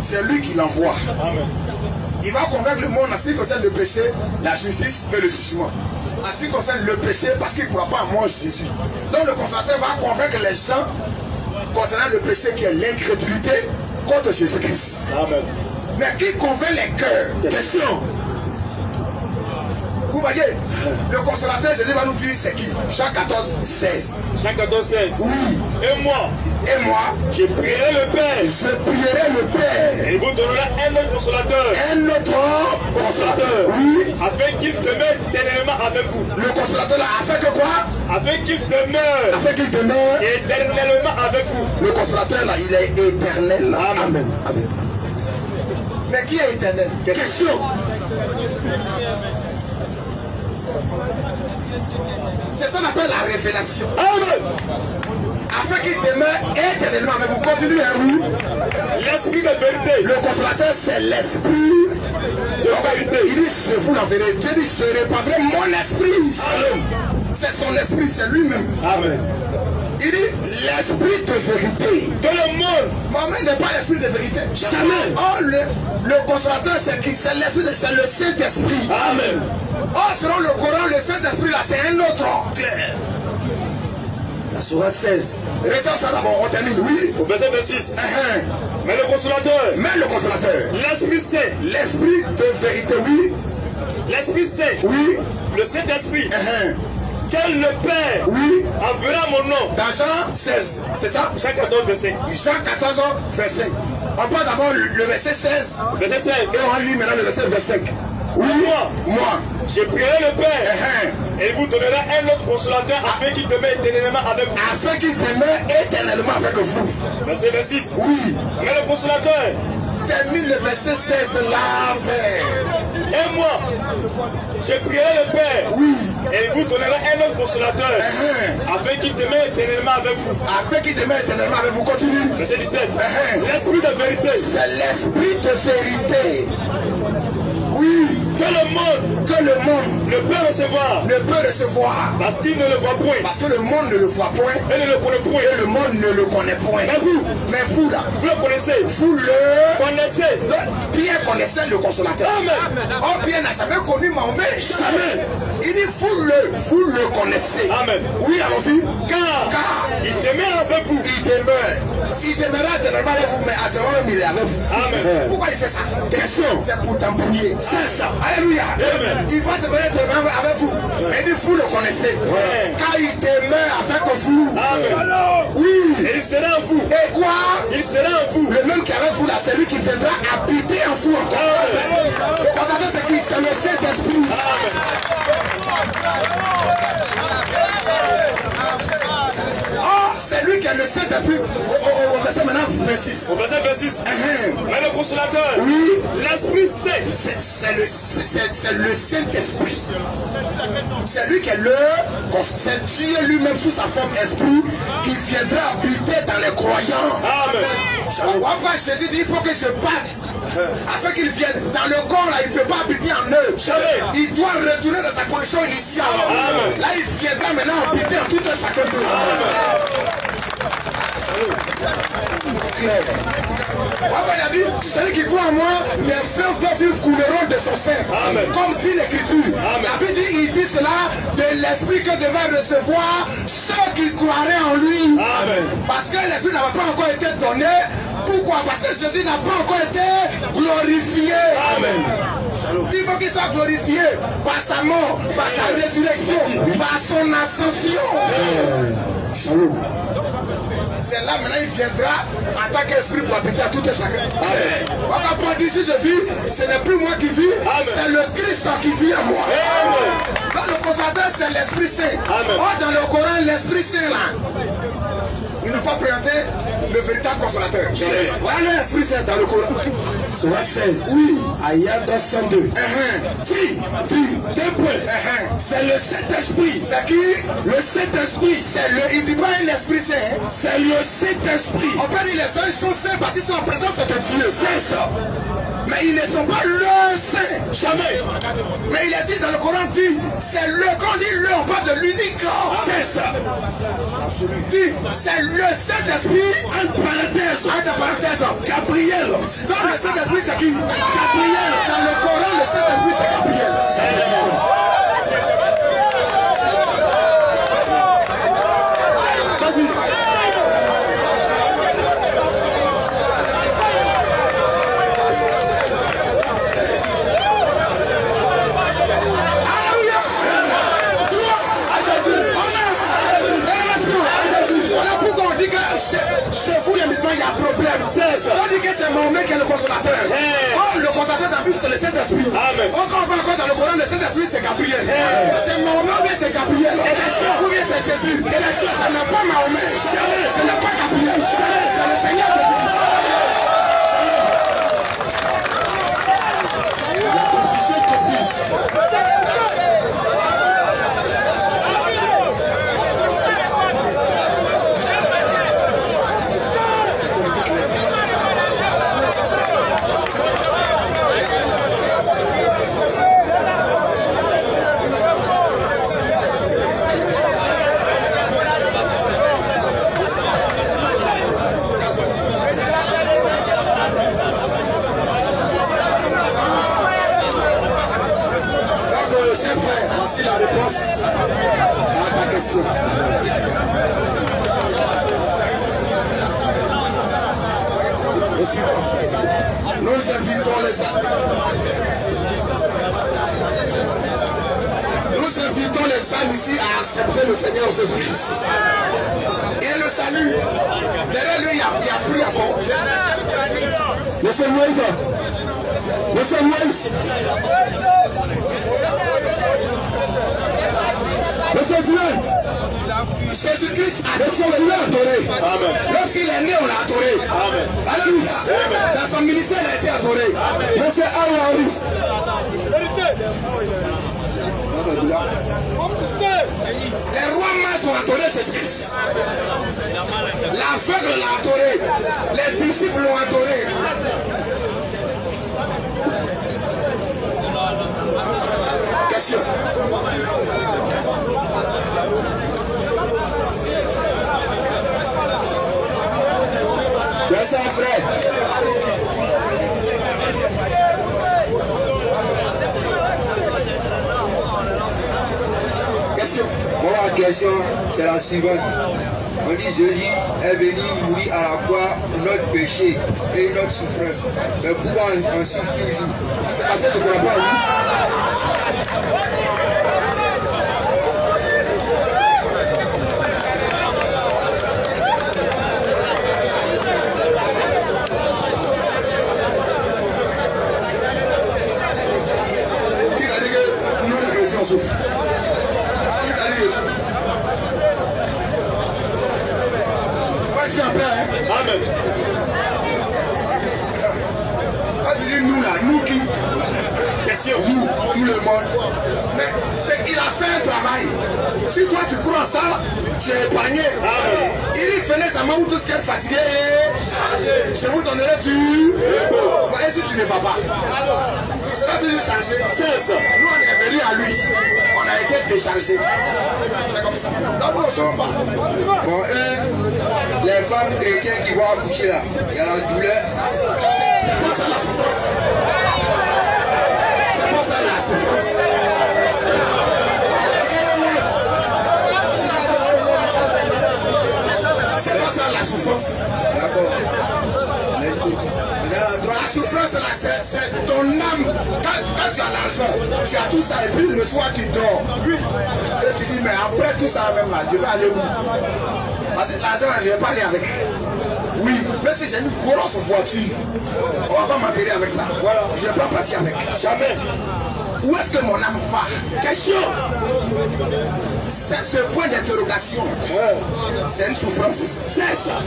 C'est lui qui l'envoie. Il va convaincre le monde en ce qui concerne le péché, la justice et le jugement. En ce qui concerne le péché, parce qu'il ne croit pas en moi Jésus. Donc le consolateur va convaincre les gens concernant le péché qui est l'incrédulité contre Jésus-Christ. Amen. Mais qui convainc les cœurs? Question. Vous voyez, le consolateur Jésus va nous dire c'est qui? Jean 14, 16. Jean 14, 16. Oui. Et moi, je prierai le Père. Je prierai le Père. Et il vous donnera un autre consolateur. Un autre consolateur. Oui. Afin qu'il demeure éternellement avec vous. Le consolateur là, afin que quoi? Afin qu'il demeure. Afin qu'il demeure éternellement avec vous. Le consolateur là, il est éternel. Amen. Amen. Amen. Mais qui est éternel? Question. C'est ça qu'on appelle la révélation. Amen. Afin qu'il demeure éternellement avec vous. Continuez, oui. L'esprit de vérité. Le consolateur, c'est l'esprit de vérité. Il dit, c'est vous la vérité. Dieu dit, je répandrai mon esprit. C'est son esprit, c'est lui-même. Amen. Il dit, l'esprit de vérité. Tout le monde. Maman n'est pas l'esprit de vérité. Jamais. Oh, le consolateur, c'est qui? C'est l'esprit, c'est le Saint-Esprit. Amen. Oh, selon le Coran, le Saint-Esprit là, c'est un autre. Clair. La sourate 16. Restons ça d'abord, on termine, oui. Au verset 26. Mais le consolateur. L'Esprit Saint. L'Esprit de vérité, oui. L'Esprit Saint. Oui. Le Saint-Esprit. Quel le Père. Oui. Enverra mon nom. Dans Jean 16. C'est ça? Jean 14, verset 5. Jean 14, verset 5. On prend d'abord le verset 16. Verset 16. Et on lit maintenant le verset 25. Oui. Moi. Je prierai le Père. Et il vous donnera un autre consolateur afin qu'il demeure éternellement avec vous. Afin qu'il demeure éternellement avec vous. Verset 26. Oui. Mais le consolateur. Termine le verset 16 là. Et moi, je prierai le Père. Oui. Et il vous donnera un autre consolateur. Afin qu'il demeure éternellement avec vous. Afin qu'il demeure éternellement avec vous. Continue. Verset 17. L'esprit de vérité. C'est l'esprit de vérité. Oui. Que le monde ne peut recevoir. Parce qu'il ne le voit point. Parce que le monde ne le voit point. Et ne le connaît point. Et le monde ne le connaît point. Mais vous là, vous le connaissez. Vous le connaissez. Donc, Pierre connaissait le consolateur. Amen. Oh, Pierre n'a jamais connu Mahomet. Jamais. Il dit vous le connaissez. Amen. Oui, allons-y. Car il demeure avec vous. Il demeure. Il demeurera éternellement avec vous, mais à ce moment il est avec vous. Amen. Pourquoi il fait ça? Question. C'est pour t'embrouiller. C'est ça. Alléluia. Amen. Il va demeurer éternellement avec vous. Et dit vous le connaissez. Car il demeure avec vous. Amen. Oui. Et il sera en vous. Et quoi? Il sera en vous. Le même qui est avec vous là, c'est lui qui viendra habiter en vous encore. Le consolateur c'est qui? C'est le Saint-Esprit. Oh, c'est lui qui est le Saint-Esprit. Au verset maintenant 26. Au verset 26. Mais le consolateur. Oui. L'Esprit Saint. C'est le Saint-Esprit. C'est lui qui est c'est Dieu lui-même sous sa forme esprit qui viendra habiter dans les croyants. Amen. Pourquoi Jésus dit il faut que je parte afin qu'il vienne. Dans le corps là, il ne peut pas habiter en eux. Jamais. Il doit retourner dans sa position initiale. Amen. Là, il viendra maintenant habiter en tout un chacun d'eux. Claire. Il a dit, celui qui croit en moi, les fleuves d'eau vive couleront de son sein. Amen. Comme dit l'Écriture. La Bible dit, il dit cela de l'esprit que devaient recevoir ceux qui croiraient en lui. Amen. Parce que l'esprit n'avait pas encore été donné. Pourquoi? Parce que Jésus n'a pas encore été glorifié. Amen. Il faut qu'il soit glorifié par sa mort, par sa résurrection, par son ascension. Shalom. c'est là maintenant il viendra en tant qu'esprit pour habiter à tout et chacun. Amen. Paul dit, si je vis, ce n'est plus moi qui vis, c'est le Christ qui vit en moi. Amen. Dans le consolateur, c'est l'Esprit Saint. Or, dans le Coran, l'Esprit Saint là, il n'a pas présenté le véritable consolateur. Voilà l'Esprit Saint dans le Coran. Sourate 16. Oui. Ayat 202. C'est le Saint-Esprit. C'est qui? Le Saint-Esprit. Il ne dit pas l'Esprit Saint. C'est le Saint-Esprit. On peut dire les saints, ils sont saints parce qu'ils sont en présence de Dieu. C'est ça. Mais ils ne sont pas le saint. Jamais. Mais il est dit dans le Coran, dit, c'est le, quand on dit le, on parle de l'unique. C'est ça. Dit, c'est le Saint-Esprit, entre parenthèses, Gabriel. Donc le Saint-Esprit, c'est qui? Gabriel. Dans le Coran, le Saint-Esprit, c'est Gabriel. Ça veut dire quoi? Chez vous, les musulmans, il y a un problème. On dit que c'est Mahomet qui est le consolateur. Oh, le consolateur dans la Bible, c'est le Saint-Esprit. Quand on va encore dans le Coran, le Saint-Esprit, c'est Gabriel. C'est Mahomet ou bien c'est Gabriel? Ou bien c'est Jésus? Ça n'est pas Mahomet. Ce n'est pas Gabriel. C'est le Seigneur Jésus-Christ. La confusion confuse. Cher frère, voici la réponse à ta question. Nous invitons les âmes ici à accepter le Seigneur Jésus-Christ. Et le salut, derrière lui, il y a plus encore. Monsieur Moïse, Monsieur Moïse, Monsieur Dieu, Jésus-Christ a adoré. Lorsqu'il est né, on l'a adoré. Alléluia. Dans son ministère, il a été adoré. Monsieur Aouaris. Les rois mages ont adoré Jésus-Christ. L'aveugle l'a adoré. Les disciples l'ont adoré. Question. Merci frère. Question. Bon, la question, c'est la suivante. On dit Jésus est venu mourir à la croix pour notre péché et notre souffrance. Mais pourquoi on souffre toujours? C'est parce que tu ne crois pas en lui. Souffre. Il t'a dit que souffre. Moi je suis en paix. Amen. Quand tu dis nous là, nous qui? Question. Nous, tout le monde. Mais c'est qu'il a fait un travail. Si toi tu crois en ça, tu es épargné. Amen. Il venait sa main où tout ce qui est fatigué. Je vous donnerai du. Et si tu ne vas pas, tu seras toujours chargé. C'est ça. Nous on est venus à lui. On a été déchargé. C'est comme ça. Donc on ne souffre pas. Bon, les femmes chrétiennes qui vont accoucher là, il y a la douleur. C'est pas ça la souffrance. C'est pas ça la souffrance. C'est pas ça la souffrance. D'accord. La souffrance là, c'est ton âme. Quand tu as l'argent, tu as tout ça et puis le soir tu dors. Et tu dis mais après tout ça même là, je vais aller où? Parce que l'argent, je ne vais pas aller avec. Oui, mais si j'ai une grosse voiture, on ne va pas m'enterrer avec ça. Voilà. Je ne vais pas partir avec. Jamais. Où est-ce que mon âme va? Question. Ce point d'interrogation, c'est une souffrance. C'est ça.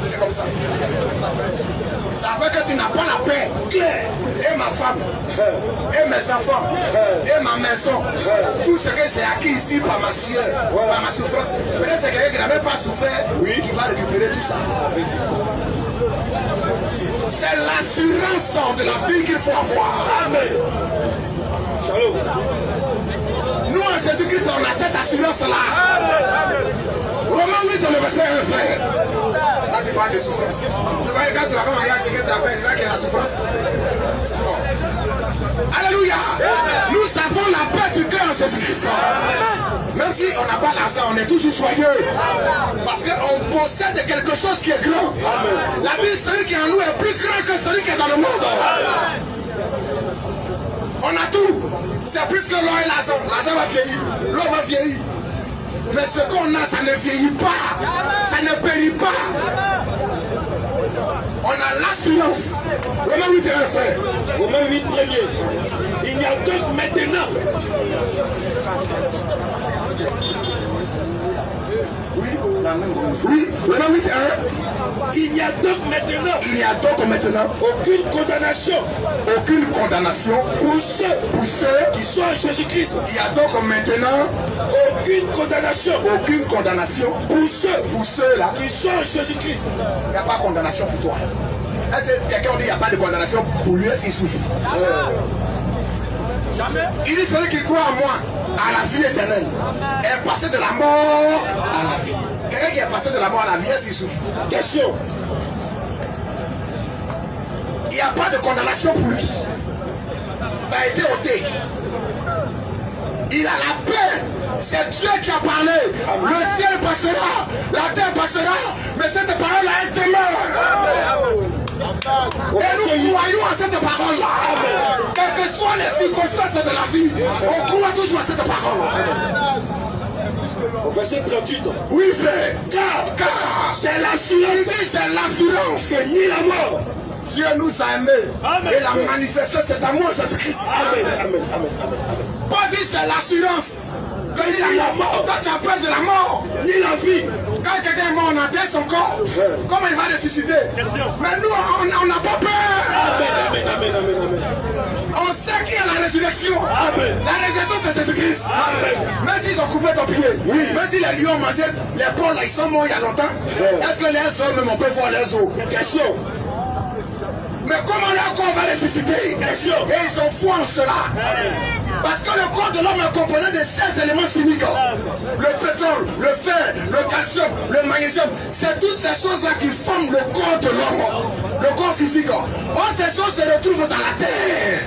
C'est comme ça. Ça fait que tu n'as pas la paix. Claire. Et ma femme, et mes enfants, et ma maison, tout ce que j'ai acquis ici par ma sueur, par ma souffrance. Peut-être c'est quelqu'un qui n'avait pas souffert, qui va récupérer tout ça. C'est l'assurance de la vie qu'il faut avoir. Amen. Shalom. Nous en Jésus-Christ, on a cette assurance-là. Romains 8, le verset 1, frère. Là, tu parles de souffrance. Tu vois, quand tu as fait mariage, ce que tu as fait, c'est ça qui est la souffrance. Non. Alléluia. Nous avons la paix du cœur en Jésus-Christ. Même si on n'a pas l'argent, on est toujours joyeux. Parce qu'on possède quelque chose qui est grand. La vie, celui qui est en nous est plus grand que celui qui est dans le monde. On a tout. C'est plus que l'or et l'argent. L'argent va vieillir. L'or va vieillir. Mais ce qu'on a, ça ne vieillit pas. Ça ne périt pas. On a l'assurance. Romains 8 1, frère. Romains 8 premier. Il n'y a donc maintenant. Oui, Romains 8 1. Il n'y a donc maintenant aucune condamnation. Aucune condamnation pour ceux qui sont en Jésus-Christ. Il n'y a donc maintenant aucune condamnation. Aucune condamnation pour ceux-là qui sont en Jésus-Christ. Il n'y a pas de condamnation pour toi. Est-ce que quelqu'un dit qu'il n'y a pas de condamnation pour lui, est-ce qu'il souffre? Il dit celui qui croit en moi, à la vie éternelle, est passé de la mort à la vie. Quelqu'un qui est passé de la mort à la vie, est-ce qu'il souffre? Question. Il n'y a pas de condamnation pour lui. Ça a été ôté. Il a la paix. C'est Dieu qui a parlé. Amen. Le ciel passera, la terre passera, mais cette parole-là, elle demeure. Et nous croyons à cette parole-là. Quelles que soient les circonstances de la vie, on croit toujours à cette parole. Au verset 38. Oui, frère. Car c'est l'assurance. C'est l'assurance que ni la mort. Dieu nous a aimés. Amen. Et la manifestation, c'est amour Jésus-Christ. Amen. Amen. Amen. Amen. Amen. Pas dit c'est l'assurance. Que ni la mort. Quand tu as peur de la mort, ni la vie. Quand quelqu'un est mort, on enterre son corps. Comment il va ressusciter? Mais nous, on n'a pas peur. Amen. Amen. Amen. Amen. Amen. On sait qu'il y a la résurrection. Amen. La résurrection, c'est Jésus-Christ. Même s'ils ont coupé ton pied, même si les lions ont mangé les pauvres, là, ils sont morts il y a longtemps. Est-ce que les hommes, on peut voir les os? Question. Mais comment leur corps va ressusciter? Question. Et ils ont foi en cela. Amen. Parce que le corps de l'homme est composé de 16 éléments chimiques. Le pétrole, le fer, le calcium, le magnésium. C'est toutes ces choses-là qui forment le corps de l'homme. Le corps physique. Or, ces choses se retrouvent dans la terre.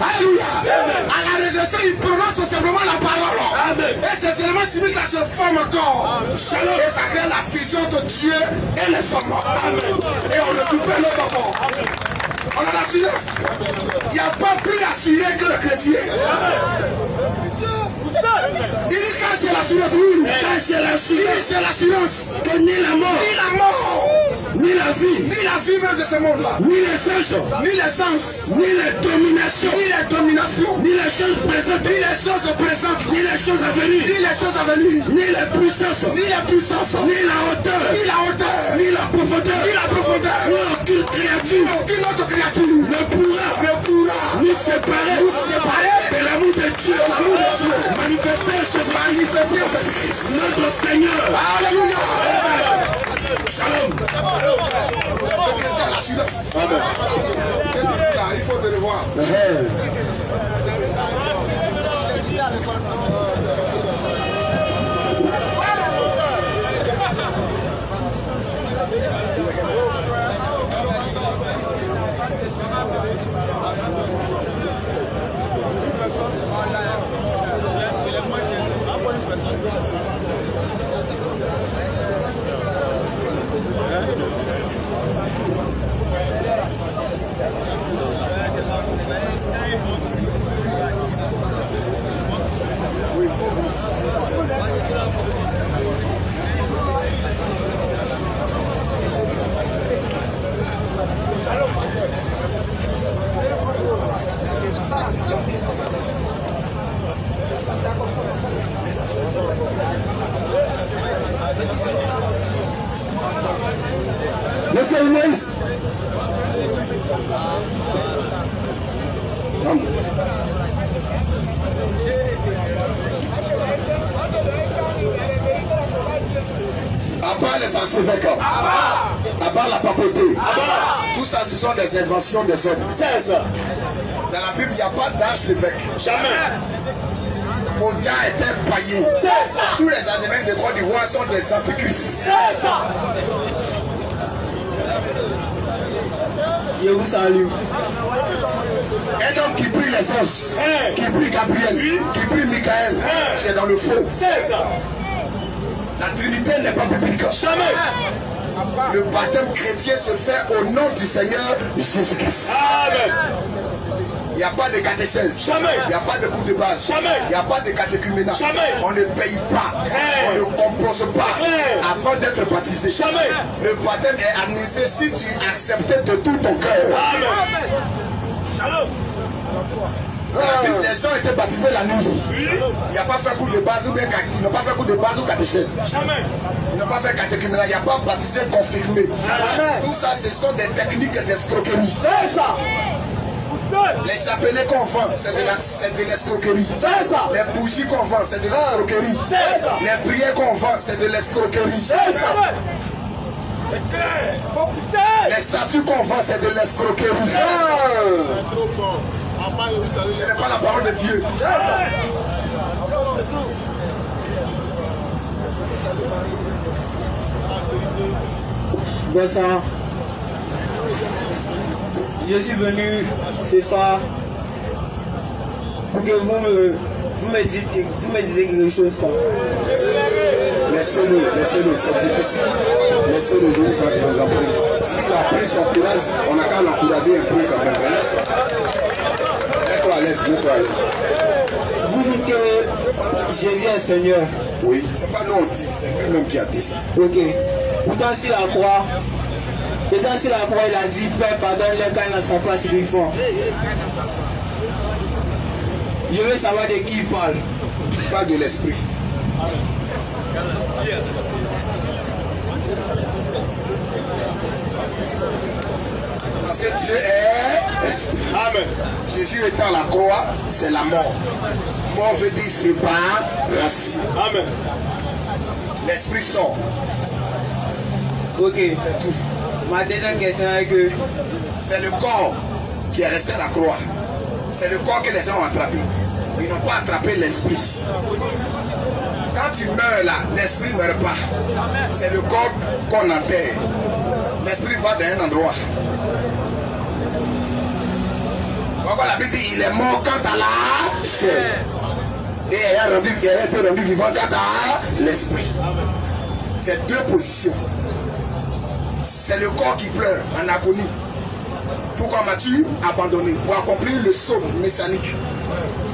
Alléluia. À la résurrection, il prononce simplement la parole. Amen. Et ces éléments chimiques-là se forment encore. Shalom. Et ça crée la fusion de Dieu et les femmes. Amen. Et on récupère notre corps. On a l'assurance. Il n'y a pas plus assuré que le chrétien. Il dit quand c'est l'assurance, oui. Quand c'est l'assurance que ni la mort, ni la vie même de ce monde-là, ni les anges, ni les dominations, ni les choses présentes, ni les choses à venir, ni les puissances, ni la hauteur, ni la profondeur, ni aucune autre créature ne pourra nous séparer de l'amour de Dieu, manifesté en Jésus-Christ, notre Seigneur. Alléluia. Shalom. Amen. Il faut te le voir. Monsieur Inès. Abat les archevêques. Abat la papauté. Tout ça, ce sont des inventions des hommes. C'est ça. Dans la Bible, il n'y a pas d'archevêque. Jamais. Konja est un païen. C'est ça. Tous les archevêques de Côte d'Ivoire sont des antéchrists. C'est ça. Je vous salue. Un homme qui prie les anges, qui prie Gabriel, qui prie Michael, c'est dans le faux. C'est ça. La Trinité n'est pas biblique. Jamais. Le baptême chrétien se fait au nom du Seigneur Jésus-Christ. Amen. Il n'y a pas de catéchèse. Jamais. Il n'y a pas de cours de base. Jamais. Il n'y a pas de catéchuménat. Jamais. On ne paye pas. On ne compose pas avant d'être baptisé. Jamais. Le baptême est administré si tu acceptes de tout ton cœur. Amen. Shalom. Les gens étaient baptisés la nuit. Il n'y a pas fait cours de base ou bien ils n'ont pas fait cours de base ou catéchèse. Jamais. Ils n'ont pas fait catéchuménat. Il n'y a pas baptisé confirmé. Tout ça, ce sont des techniques d'escroquerie. C'est ça. Les chapelets qu'on vend, c'est de l'escroquerie. C'est ça. Les bougies qu'on vend, c'est de l'escroquerie. C'est ça. Les prières qu'on vend, c'est de l'escroquerie. C'est ça. Les statues qu'on vend, c'est de l'escroquerie. Ce n'est pas la parole de Dieu. C'est ça. Bonsoir. Je suis venu ce soir pour que vous me disiez quelque chose. Laissez-le, c'est difficile. Laissez-le, je vous en prie. S'il a pris son courage, on n'a qu'à l'encourager un peu quand même. Mets-toi à l'aise, mets-toi à l'aise. Vous dites que Jésus est Seigneur. Oui, c'est pas nous on dit, c'est lui-même qui a dit ça. Ok. Pourtant sur la croix, il a dit Père, pardonne-les quand ils ne savent pas ce qu'ils font. Je veux savoir de qui il parle. Pas de l'esprit. Parce que Dieu est esprit. Amen. Jésus étant à la croix, c'est la mort. Mort veut dire séparation. Amen. L'esprit sort. Ok. C'est tout. Ma deuxième question est que C'est le corps qui est resté à la croix. C'est le corps que les gens ont attrapé. Ils n'ont pas attrapé l'esprit. Quand tu meurs là, l'esprit ne meurt pas. C'est le corps qu'on enterre. L'esprit va dans un endroit. Pourquoi la Bible dit il est mort quant à la chair. Et il a été rendu vivant quant à l'esprit. C'est deux positions. C'est le corps qui pleure en agonie. Pourquoi m'as-tu abandonné? Pour accomplir le psaume messianique.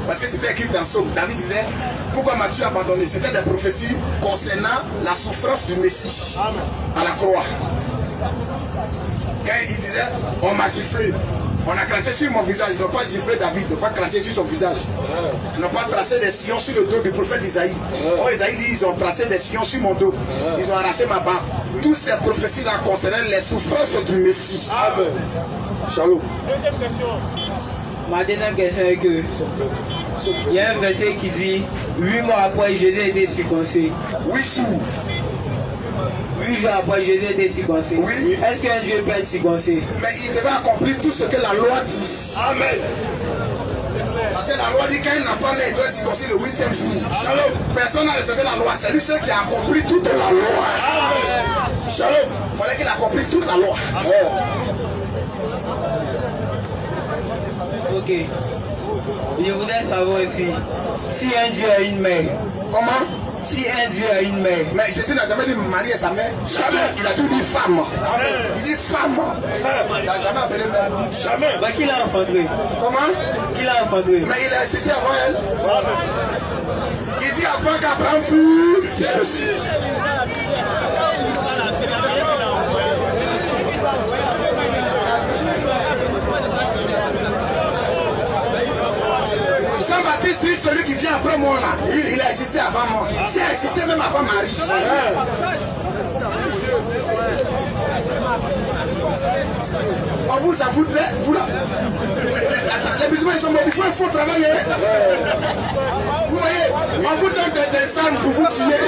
Parce que c'était écrit dans le psaume. David disait, pourquoi m'as-tu abandonné? C'était des prophéties concernant la souffrance du Messie à la croix. Quand il disait, on m'a giflé. On a craché sur mon visage. Ils n'ont pas giflé David, ils n'ont pas craché sur son visage. Ils n'ont pas tracé des sillons sur le dos du prophète Isaïe. Oh, Isaïe dit, ils ont tracé des sillons sur mon dos. Ils ont arraché ma barbe. Toutes ces prophéties-là concernaient les souffrances du Messie. Amen. Shalom. Deuxième question. ma deuxième question est que il y a un verset qui dit 8 mois après Jésus a été circoncis. 8 jours. 8 jours après Jésus a été circoncis. Oui. Est-ce qu'un Dieu peut être circoncis? Mais il devait accomplir tout ce que la loi dit. Amen. Parce que la loi dit qu'un enfant naît, il doit être circoncis le 8e jour. Shalom. Personne n'a respecté la loi. C'est lui seul qui a accompli toute la loi. Amen. Shalom. Il fallait qu'il accomplisse toute la loi. Ok. Je voudrais savoir aussi si un Dieu a une mère. Comment? Si un Dieu a une mère. Mais Jésus n'a jamais dit mari et sa mère. Jamais. Il a tout dit femme. Il dit femme. Il n'a jamais appelé mère. Jamais. Bah, qui l'a enfanté? Comment? Qui l'a enfanté? Mais il a insisté avant elle. Il dit avant qu'Abraham fût Jésus. fils dit celui qui vient après moi là, il a existé avant moi. Il a existé même avant Marie. On vous avoue, vous là. Attends, les musulmans ils sont morts, il faut travailler. Vous voyez, on vous donne des armes pour vous tuer.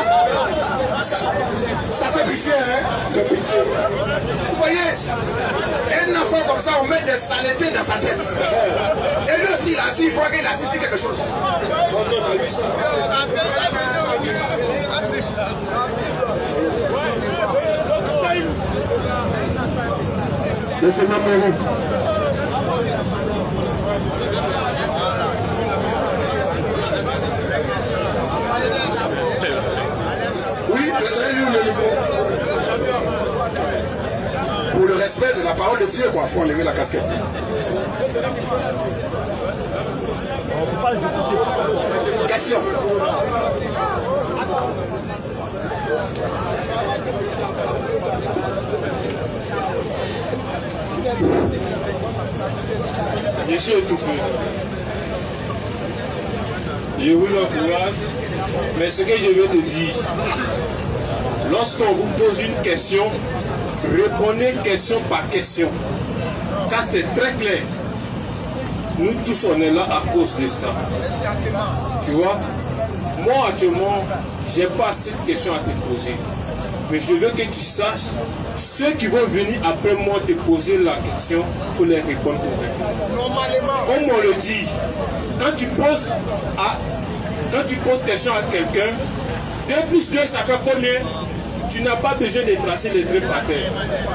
Ça fait pitié, hein? Ça fait pitié. Vous voyez, un enfant comme ça, on met des saletés dans sa tête. Et lui aussi, il a assis, il croit qu'il a assis quelque chose. Laissez-moi mourir. Oui, donnez-lui le micro. Pour le respect de la parole de Dieu, quoi, il faut enlever la casquette. Question. Je suis étouffé. Je vous encourage. Mais ce que je veux te dire, lorsqu'on vous pose une question, répondez question par question. Car c'est très clair. Nous tous, on est là à cause de ça. Tu vois, moi actuellement, je n'ai pas assez de questions à te poser. Mais je veux que tu saches, ceux qui vont venir après moi te poser la question, il faut les répondre correctement. Comme on le dit, quand tu poses question à quelqu'un, 2 plus 2 ça fait combien? Tu n'as pas besoin de tracer les traits par terre.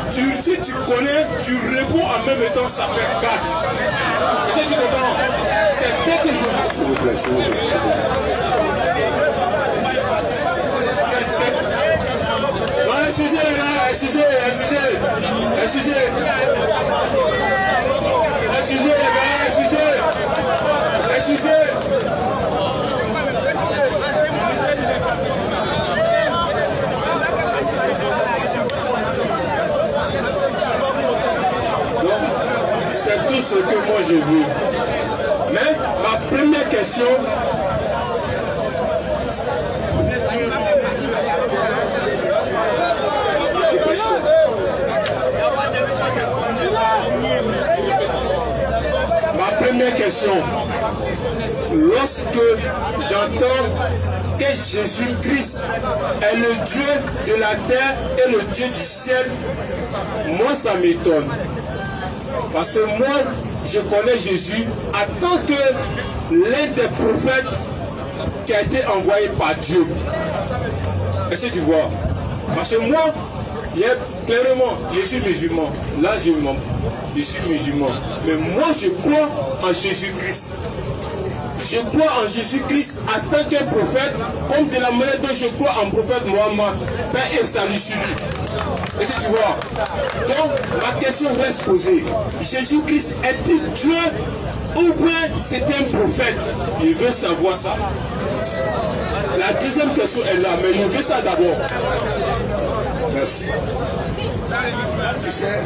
Si tu connais, tu réponds en même temps, ça fait 4. Est-ce que tu comprends? C'est ce que je veux. S'il vous plaît, s'il vous plaît. Excusez, c'est tout ce que moi je veux. Mais ma première question, lorsque j'entends que Jésus-Christ est le Dieu de la terre et le Dieu du ciel, moi ça m'étonne. Parce que moi, je connais Jésus en tant que l'un des prophètes qui a été envoyé par Dieu. Est-ce que tu vois? Parce que moi, clairement, je suis musulman. Là, je suis musulman. Mais moi, je crois en Jésus-Christ. Je crois en Jésus-Christ en tant qu'un prophète, comme de la manière dont je crois en prophète Mohammed. Paix et salut sur lui. Est-ce que tu vois? Donc, ma question reste posée. Jésus-Christ est-il Dieu ou bien c'est un prophète? Je veux savoir ça. La deuxième question est là, mais je veux ça d'abord. Merci. Tu sais,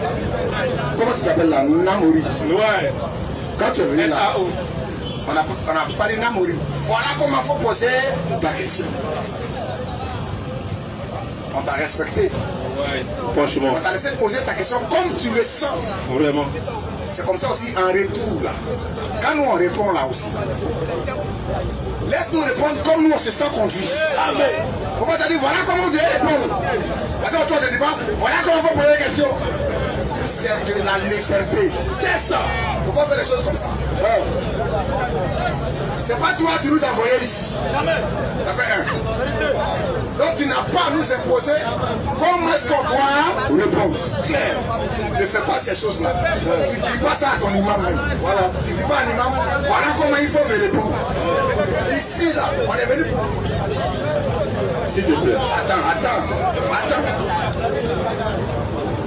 comment tu t'appelles là? Namori. Ouais. Quand tu es venu là, N-A-O. on a parlé Namori. Voilà comment il faut poser ta question. On t'a respecté. Ouais. Franchement. On t'a laissé poser ta question comme tu le sens. Vraiment. C'est comme ça aussi en retour là. Quand nous on répond là aussi, laisse-nous répondre comme nous on se sent conduit. Amen. On va te dire voilà comment on doit répondre. Parce que toi tu ne dis pas voilà comment il faut poser la question. C'est de la légèreté. C'est ça. Il ne faut pas faire les choses comme ça. C'est pas toi qui nous as envoyé ici. Ça fait 1. Donc tu n'as pas à nous imposer comment est-ce qu'on doit répondre. Claire. Ne fais pas ces choses-là. Tu ne dis pas ça à ton imam même. Voilà. Tu ne dis pas à l'imam, voilà comment il faut me répondre. Ici, là, on est venu pour... S'il te plaît. Attends.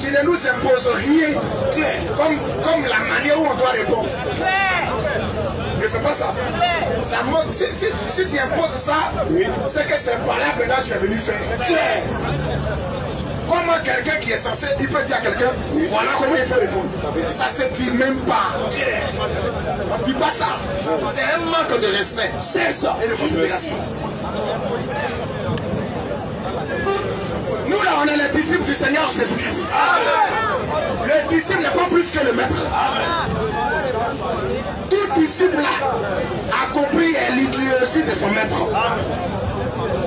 Tu ne nous imposes rien. Claire. Comme la manière où on doit répondre. Ne fais pas ça. Ça montre, si tu imposes ça, oui, c'est que c'est par là que là tu es venu faire. Claire. Comment quelqu'un qui est censé, il peut dire à quelqu'un, voilà comment il faut répondre. Ça se dit même pas. On ne dit pas ça. C'est un manque de respect. C'est ça. Et de considération. Nous là, on est les disciples du Seigneur Jésus-Christ. Le disciple n'est pas plus que le maître. Tout disciple là accomplit l'idéologie de son maître.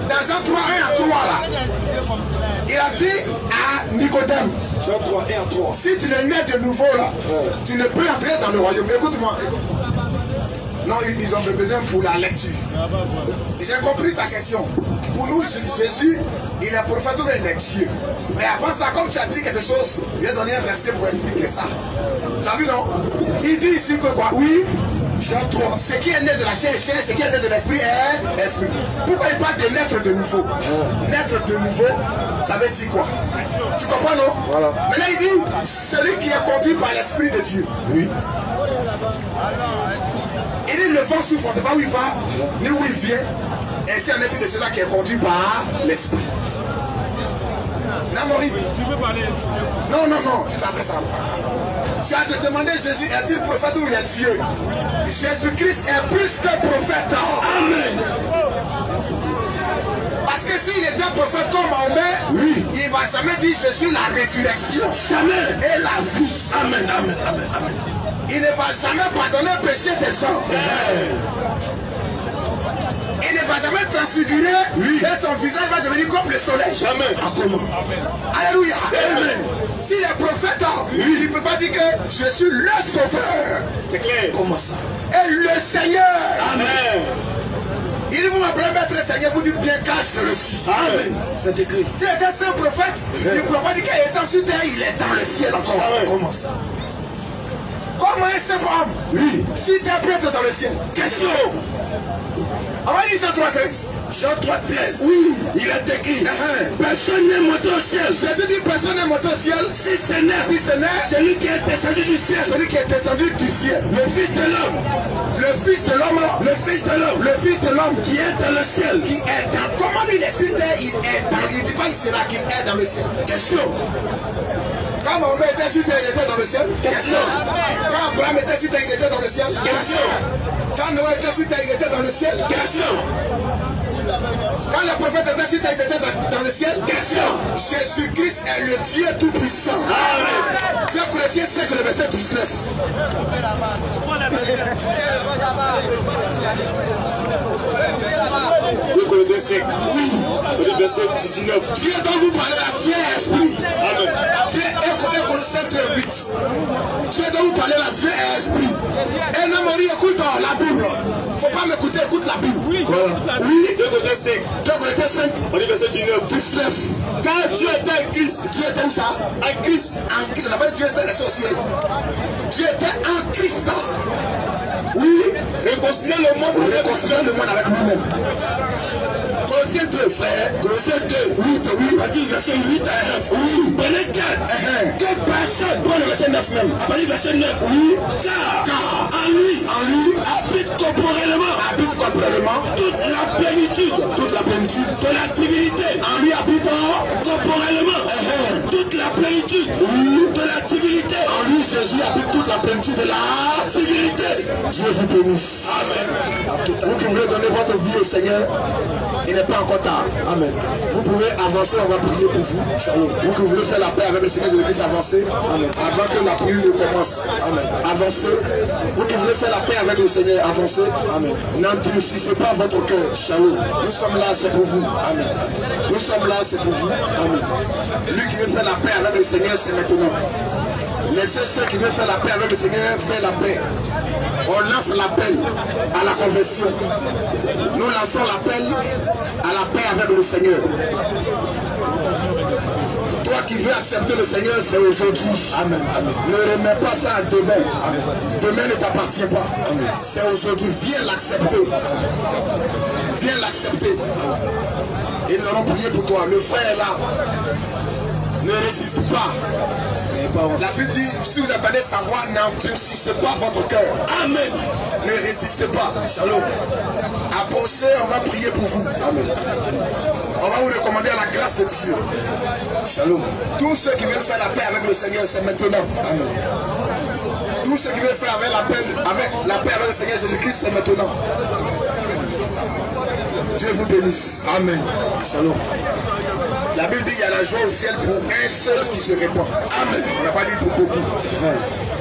Dans Jean 3, 1 à 3 là, il a dit à Nicodème, Jean 3, 1 à 3. si tu n'es né de nouveau là, tu ne peux entrer dans le royaume. Écoute-moi. Non, ils ont besoin pour la lecture. J'ai compris ta question. Pour nous, Jésus, il est prophète ou il est Dieu. Mais avant ça, comme tu as dit quelque chose, il a donné un verset pour expliquer ça. Tu as vu, non? Il dit ici que quoi? Oui, Jean 3. Ce qui est né de la chair est chair, ce qui est né de l'esprit est esprit. Pourquoi il parle de naître de nouveau? Naître de nouveau, ça veut dire quoi? Tu comprends, non? Voilà. Mais là, il dit, celui qui est conduit par l'esprit de Dieu. Oui. Il dit, le vent souffle, on ne sait pas où il va, ni où il vient. Et c'est un être de cela qui est conduit par l'esprit. Namori. Non, non, non, tu t'adresses à moi. Tu as te demandé, Jésus, est-il prophète ou il est Dieu? Jésus-Christ est plus que prophète. Amen. Parce que s'il était prophète comme Mahomet, oui, il ne va jamais dire je suis la résurrection. Jamais. Et la vie. Amen, amen, amen, amen. Il ne va jamais pardonner le péché des gens. Il ne va jamais transfigurer. Oui. Et son visage va devenir comme le soleil. Jamais. Ah, comment? Alléluia. Amen. S'il est prophète, oui, il ne peut pas dire que je suis le sauveur. C'est clair. Comment ça? Et le Seigneur. Amen. Il dit, vous m'appelez maître Seigneur, vous dites bien car je le suis. Amen. C'est écrit. S'il était un prophète, il ne peut pas dire qu'il est sur terre, il est dans le ciel encore. Amen. Comment ça? Comment un simple homme? Oui. Si tu es prêtre dans le ciel. Question. On va lire Jean 3,13. Jean 3,13. Oui. Il est écrit. Personne n'est monté au ciel. Jésus dit personne n'est monté au ciel. Si ce n'est celui qui est descendu du ciel. Celui qui est descendu du ciel. Le Fils de l'homme. Le Fils de l'homme. Le Fils de l'homme. Le Fils de l'homme qui est dans le ciel. Qui est dans. Comment il est sur terre? Il est dans. Il dit pas il sera qu'il est dans le ciel. Question. Quand Mahomet était sur terre, il était dans le ciel. Question. Quand Abraham était sur terre, il était dans le ciel. Question. Quand Noé était sur terre, il était dans le ciel. Question. Quand le prophète était sur terre, il était dans le ciel. Question. Jésus-Christ est le Dieu Tout-Puissant. Amen. 2 Corinthiens 5, le verset 19. Oui. Le verset 19. Dieu dont vous parlez là, Dieu est esprit. Amen. Dieu est Colossiens 2:8. Dieu dont vous parlez là, Dieu est esprit. Et Namori, écoute la Bible. Faut pas m'écouter, écoute la Bible. Oui. Voilà. Oui. 2 Corinthiens 5. On dit verset 19. Quand Dieu était en Christ. Dieu était où ça? En Christ. En Christ. On n'a pas dit Dieu était resté au ciel. Dieu était en Christ. Oui. Réconcilier le monde avec lui-même. Colossiens 2, frère. Colossiens 2, 8, oui. Vas-y, verset 8 à 9. Oui. Prenez 4. Que personne. Prends le verset 9 même. Vas-y, verset 9. Oui. Car en lui, habite corporellement toute la plénitude de la divinité. En lui habite corporellement toute la plénitude de la divinité. En lui, Jésus habite toute la plénitude de la divinité. Dieu vous bénisse. Amen. Vous qui voulez donner votre vie au Seigneur, il n'est pas encore tard. Amen. Vous pouvez avancer, on va prier pour vous. Shalom. Vous qui voulez faire la paix avec le Seigneur de l'Église, avancez. Amen. Avant que la prière ne commence. Amen. Avancez. Vous qui voulez faire la paix avec le Seigneur, avancez. Amen. N'endurcissez pas votre cœur. Shalom. Nous sommes là, c'est pour vous. Amen. Nous sommes là, c'est pour vous. Amen. Lui qui veut faire la paix avec le Seigneur, c'est maintenant. Laissez ceux qui veulent faire la paix avec le Seigneur faire la paix. On lance l'appel à la conversion. Nous lançons l'appel à la paix avec le Seigneur. Toi qui veux accepter le Seigneur, c'est aujourd'hui. Amen. Amen. Ne remets pas ça à demain. Amen. Demain ne t'appartient pas. Amen. C'est aujourd'hui. Viens l'accepter. Viens l'accepter. Et nous allons prier pour toi. Le frère est là. Ne résiste pas. La Bible dit, si vous attendez savoir, n'endurcissez pas votre cœur. Amen. Ne résistez pas. Shalom. approchez, on va prier pour vous. Amen. On va vous recommander à la grâce de Dieu. Shalom. Tous ceux qui veulent faire la paix avec le Seigneur, c'est maintenant. Amen. Tous ceux qui veulent faire avec la paix avec le Seigneur Jésus-Christ, c'est maintenant. Dieu vous bénisse. Amen. Shalom. La Bible dit qu'il y a la joie au ciel pour un seul qui se répand. Amen. On n'a pas dit pour beaucoup. Amen.